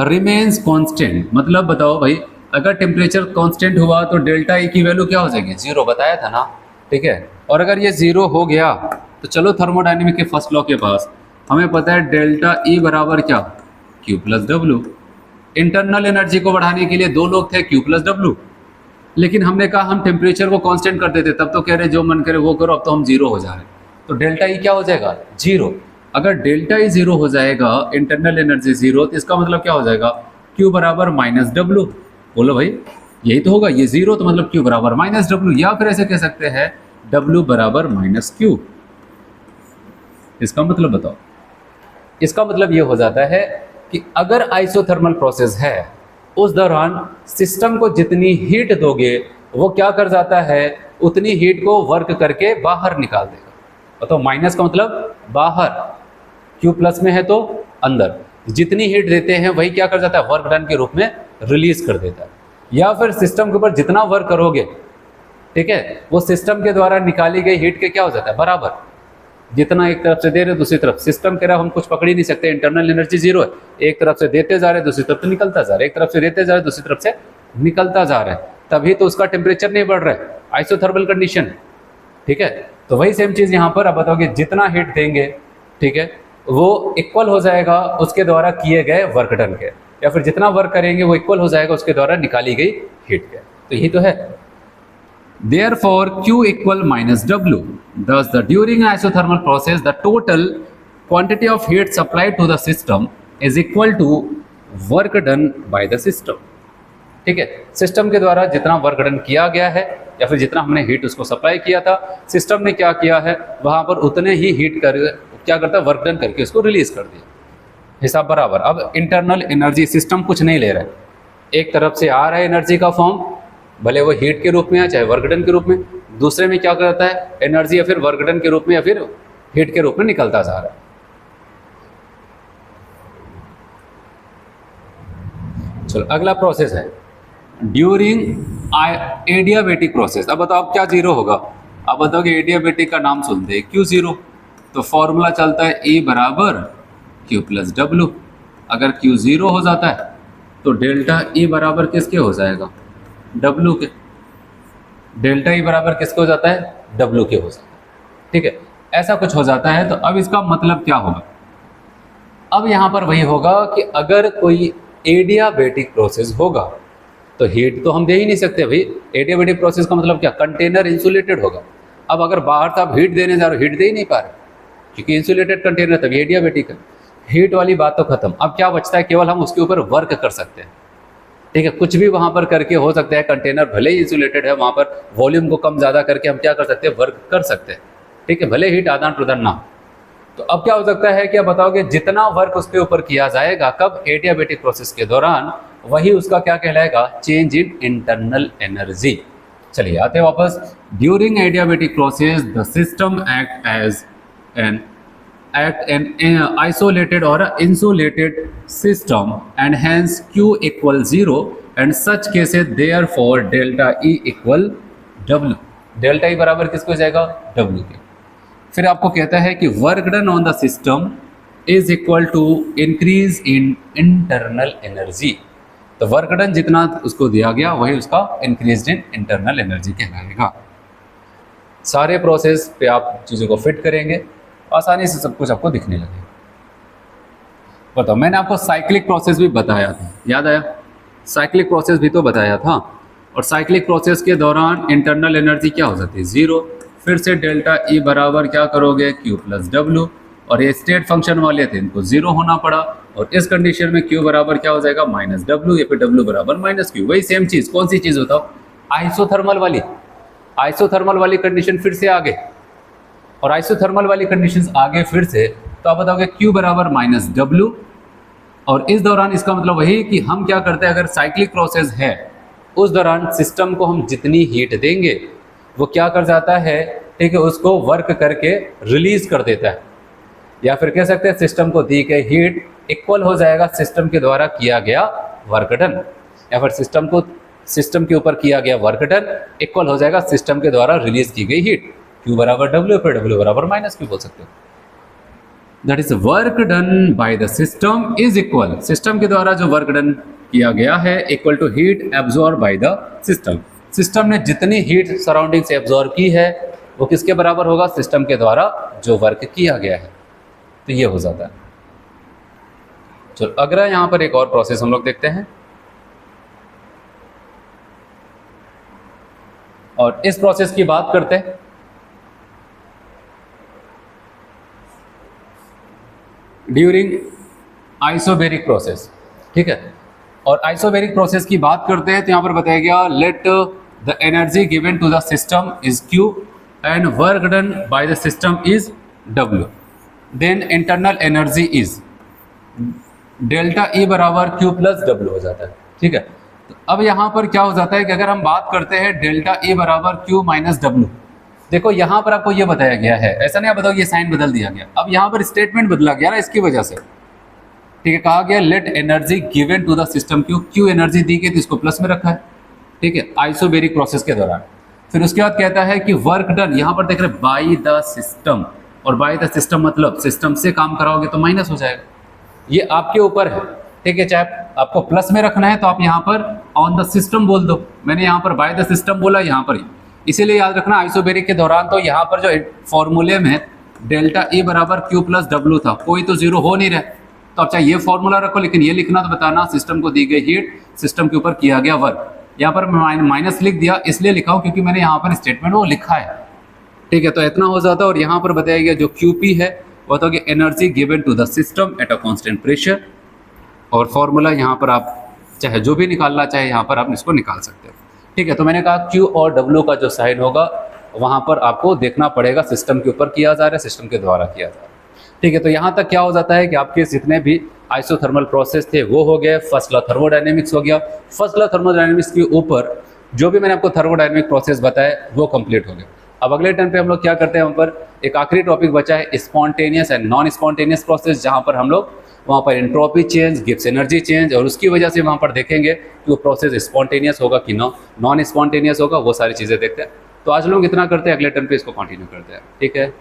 remains constant. मतलब बताओ भाई, अगर टेम्परेचर कांस्टेंट हुआ तो डेल्टा ई की वैल्यू क्या हो जाएगी, जीरो, बताया था ना, ठीक है। और अगर ये जीरो हो गया तो चलो थर्मोडायनेमिक के फर्स्ट लॉ के पास, हमें पता है डेल्टा ई बराबर क्या, Q plus W. Internal energy को बढ़ाने के लिए दो लोग थे, क्यू प्लस डब्ल्यू, लेकिन हमने कहा हम टेम्परेचर को कांस्टेंट कर देते, तब तो कह रहे जो मन करे वो करो, अब तो हम जीरो हो जा रहे हैं, तो डेल्टा ई क्या हो जाएगा, जीरो। अगर डेल्टा ई जीरो हो जाएगा, इंटरनल एनर्जी जीरो, तो इसका मतलब क्या हो जाएगा, क्यू बराबर माइनस डब्ल्यू। बोलो भाई यही तो होगा, ये जीरो तो मतलब क्यू बराबर माइनस डब्ल्यू, या फिर ऐसे कह सकते हैं डब्ल्यू बराबर माइनस क्यू। इसका मतलब बताओ, इसका मतलब ये हो जाता है कि अगर आइसोथर्मल प्रोसेस है, उस दौरान सिस्टम को जितनी हीट दोगे वो क्या कर जाता है, उतनी हीट को वर्क करके बाहर निकाल देगा। तो माइनस का मतलब बाहर, Q प्लस में है तो अंदर, जितनी हीट देते हैं वही क्या कर जाता है, वर्क डन के रूप में रिलीज कर देता है। या फिर सिस्टम के ऊपर जितना वर्क करोगे, ठीक है, वो सिस्टम के द्वारा निकाली गई हीट के क्या हो जाता है, बराबर। जितना एक तरफ से दे रहे दूसरी तरफ, सिस्टम के रहा हम कुछ पकड़ ही नहीं सकते, इंटरनल एनर्जी जीरो है, एक तरफ से देते जा रहे दूसरी तरफ से निकलता जा रहा है, एक तरफ से देते जा रहे दूसरी तरफ से निकलता जा रहा है, तभी तो उसका टेम्परेचर नहीं बढ़ रहा है, आइसोथर्मल कंडीशन, ठीक है। तो वही सेम चीज़ यहाँ पर। अब बताओगे जितना हीट देंगे, ठीक है, वो इक्वल हो जाएगा उसके द्वारा किए गए वर्क डन के, या फिर जितना वर्क करेंगे वो इक्वल हो जाएगा उसके द्वारा निकाली गई हीट के। तो यही तो है। Therefore, Q equal minus W. Thus, during isothermal process, the total quantity of heat supplied to the system is equal to work done by the system. ठीक है, सिस्टम के द्वारा जितना वर्क डन किया गया है या फिर जितना हमने हीट उसको सप्लाई किया था, सिस्टम ने क्या किया है, वहां पर उतने ही हीट कर क्या करता है, वर्क डन करके उसको रिलीज कर दिया, हिसाब बराबर। अब इंटरनल एनर्जी सिस्टम कुछ नहीं ले रहा है, एक तरफ से आ रहा है एनर्जी का फॉर्म, भले वो हीट के रूप में या चाहे वर्कडन के रूप में, दूसरे में क्या करता है, एनर्जी या फिर वर्कडन के रूप में या फिर हीट के रूप में निकलता जा रहा है। चलो अगला प्रोसेस है ड्यूरिंग एडियाबेटिक प्रोसेस। अब बताओ क्या जीरो होगा, अब बताओ कि एडियाबेटिक का नाम सुनते हैं क्यू जीरो, तो फॉर्मूला चलता है E बराबर Q प्लस W। अगर Q जीरो हो जाता है तो डेल्टा E बराबर किसके हो जाएगा, W के। डेल्टा E बराबर किसके हो जाता है, W के हो जाता है, ठीक है, ऐसा कुछ हो जाता है। तो अब इसका मतलब क्या होगा, अब यहाँ पर वही होगा कि अगर कोई एडियाबेटिक प्रोसेस होगा तो हीट तो हम दे ही नहीं सकते भाई, एडियाबेटिक प्रोसेस का मतलब क्या, कंटेनर इंसुलेटेड होगा। अब अगर बाहर से आप हीट देने जा रहे हो, हीट दे ही नहीं पा रहे क्योंकि इंसुलेटेड कंटेनर, तभी एडियाबेटिक है। हीट वाली बात तो खत्म, अब क्या बचता है, केवल हम उसके ऊपर वर्क कर सकते हैं, ठीक है, कुछ भी वहां पर करके हो सकता है, कंटेनर भले ही इंसुलेटेड है, वहां पर वॉल्यूम को कम ज़्यादा करके हम क्या कर सकते हैं, वर्क कर सकते हैं, ठीक है, भले हीट आदान प्रदान ना। तो अब क्या हो सकता है कि अब बताओगे जितना वर्क उसके ऊपर किया जाएगा कब, एडियाबेटिक प्रोसेस के दौरान, वही उसका क्या कहलाएगा, चेंज इन इंटरनल एनर्जी। चलिए आते हैं वापस। During adiabatic process the system act as an isolated or insulated system and hence Q equal 0 and such cases therefore delta E equal W। Delta E बराबर किसको हो जाएगा, W के। फिर आपको कहता है कि work done on the system is equal to increase in internal energy. तो वर्क डन जितना उसको दिया गया वही उसका इंक्रीज इन इंटरनल एनर्जी कहलाएगा। सारे प्रोसेस पे आप चीज़ों को फिट करेंगे, आसानी से सब कुछ आपको दिखने लगेगा। बताओ, मैंने आपको साइक्लिक प्रोसेस भी बताया था, याद आया, साइक्लिक प्रोसेस भी तो बताया था। और साइक्लिक प्रोसेस के दौरान इंटरनल एनर्जी क्या हो जाती है, जीरो। फिर से डेल्टा E बराबर क्या करोगे, Q प्लस W, और ये स्टेट फंक्शन वाले थे, इनको जीरो होना पड़ा, और इस कंडीशन में Q बराबर क्या हो जाएगा, माइनस W, या फिर W बराबर माइनस Q। वही सेम चीज़, कौन सी चीज़ बताओ, आइसोथर्मल वाली। आइसोथर्मल वाली कंडीशन फिर से आगे, और आइसोथर्मल वाली कंडीशंस आगे फिर से। तो आप बताओगे Q बराबर माइनस W, और इस दौरान इसका मतलब वही कि हम क्या करते हैं, अगर साइक्लिक प्रोसेस है उस दौरान सिस्टम को हम जितनी हीट देंगे वो क्या कर जाता है, ठीक है, उसको वर्क करके रिलीज कर देता है, या फिर कह सकते हैं सिस्टम को दी गई हीट इक्वल हो जाएगा सिस्टम के द्वारा किया गया वर्क डन, या फिर सिस्टम के ऊपर किया गया वर्क डन इक्वल हो जाएगा सिस्टम के द्वारा रिलीज की गई हीट। Q बराबर W, फिर W बराबर माइनस Q बोल सकते हो। That is work done by the system is equal, system के द्वारा जो वर्क डन किया गया है equal to heat absorb by the system. System ने जितनी हीट सराउंडिंग से एब्जॉर्ब की है वो किसके बराबर होगा, सिस्टम के द्वारा जो वर्क किया गया है। तो ये हो जाता है। चलो अगला यहाँ पर एक और प्रोसेस हम लोग देखते हैं, और इस प्रोसेस की बात करते हैं। ड्यूरिंग आइसोबेरिक प्रोसेस, ठीक है, और आइसोबेरिक प्रोसेस की बात करते हैं तो यहाँ पर बताया गया let the energy given to the system is Q and work done by the system is W, then internal energy is delta E बराबर क्यू प्लस डब्ल्यू हो जाता है। ठीक है, तो अब यहाँ पर क्या हो जाता है कि अगर हम बात करते हैं डेल्टा ई बराबर क्यू माइनस डब्ल्यू, देखो यहाँ पर आपको ये बताया गया है, ऐसा नहीं आप बताओ ये साइन बदल दिया गया, अब यहाँ पर स्टेटमेंट बदला गया ना इसकी वजह से। ठीक है, कहा गया let energy given to the system Q, Q energy दी गई तो इसको प्लस में रखा है। ठीक है, आइसोबेरिक प्रोसेस के दौरान। फिर उसके बाद कहता है कि वर्क डन, यहाँ पर देख रहे बाई द सिस्टम, और बाई द सिस्टम मतलब सिस्टम से काम कराओगे तो माइनस हो जाएगा, ये आपके ऊपर है। ठीक है, चाहे आपको प्लस में रखना है तो आप यहाँ पर ऑन द सिस्टम बोल दो, मैंने यहाँ पर बाय द सिस्टम बोला यहाँ पर, इसीलिए याद रखना आइसोबेरिक के दौरान तो यहाँ पर जो फॉर्मूले में डेल्टा ई बराबर क्यू प्लस डब्ल्यू था, कोई तो जीरो हो नहीं रहा, तो आप चाहे ये फॉर्मूला रखो, लेकिन ये लिखना तो बताना सिस्टम को दी गई हीट, सिस्टम के ऊपर किया गया वर्क। यहाँ पर माइनस लिख दिया, इसलिए लिखा हूँ क्योंकि मैंने यहाँ पर स्टेटमेंट वो लिखा है। ठीक है, तो इतना हो जाता है। और यहाँ पर बताया गया जो क्यूपी है वो तो energy given to the system at a constant pressure, और फॉर्मूला यहाँ पर आप चाहे जो भी निकालना चाहे यहाँ पर आप इसको निकाल सकते हो। ठीक है, तो मैंने कहा क्यू और डब्ल्यू का जो साइन होगा वहाँ पर आपको देखना पड़ेगा सिस्टम के ऊपर किया जा रहा है, सिस्टम के द्वारा किया जा रहा है। ठीक है, तो यहाँ तक क्या हो जाता है कि आपके जितने भी आइसोथर्मल प्रोसेस थे वो हो गए, फर्स्ट लॉ थर्मोडायनेमिक्स हो गया, फर्स्ट लॉ थर्मोडायनेमिक्स के ऊपर जो भी मैंने आपको थर्मोडायनेमिक प्रोसेस बताया वो कंप्लीट हो गया। अब अगले टर्म पे हम लोग क्या करते हैं, वहाँ पर एक आखिरी टॉपिक बचा है spontaneous and non spontaneous process, जहाँ पर हम लोग वहाँ पर entropy change, Gibbs energy change, और उसकी वजह से वहाँ पर देखेंगे कि वो प्रोसेस स्पॉन्टेनियस होगा कि नॉन स्पॉन्टेनियस होगा, वो सारी चीज़ें देखते हैं। तो आज लोग इतना करते हैं, अगले टर्म पे इसको कंटिन्यू करते हैं। ठीक है।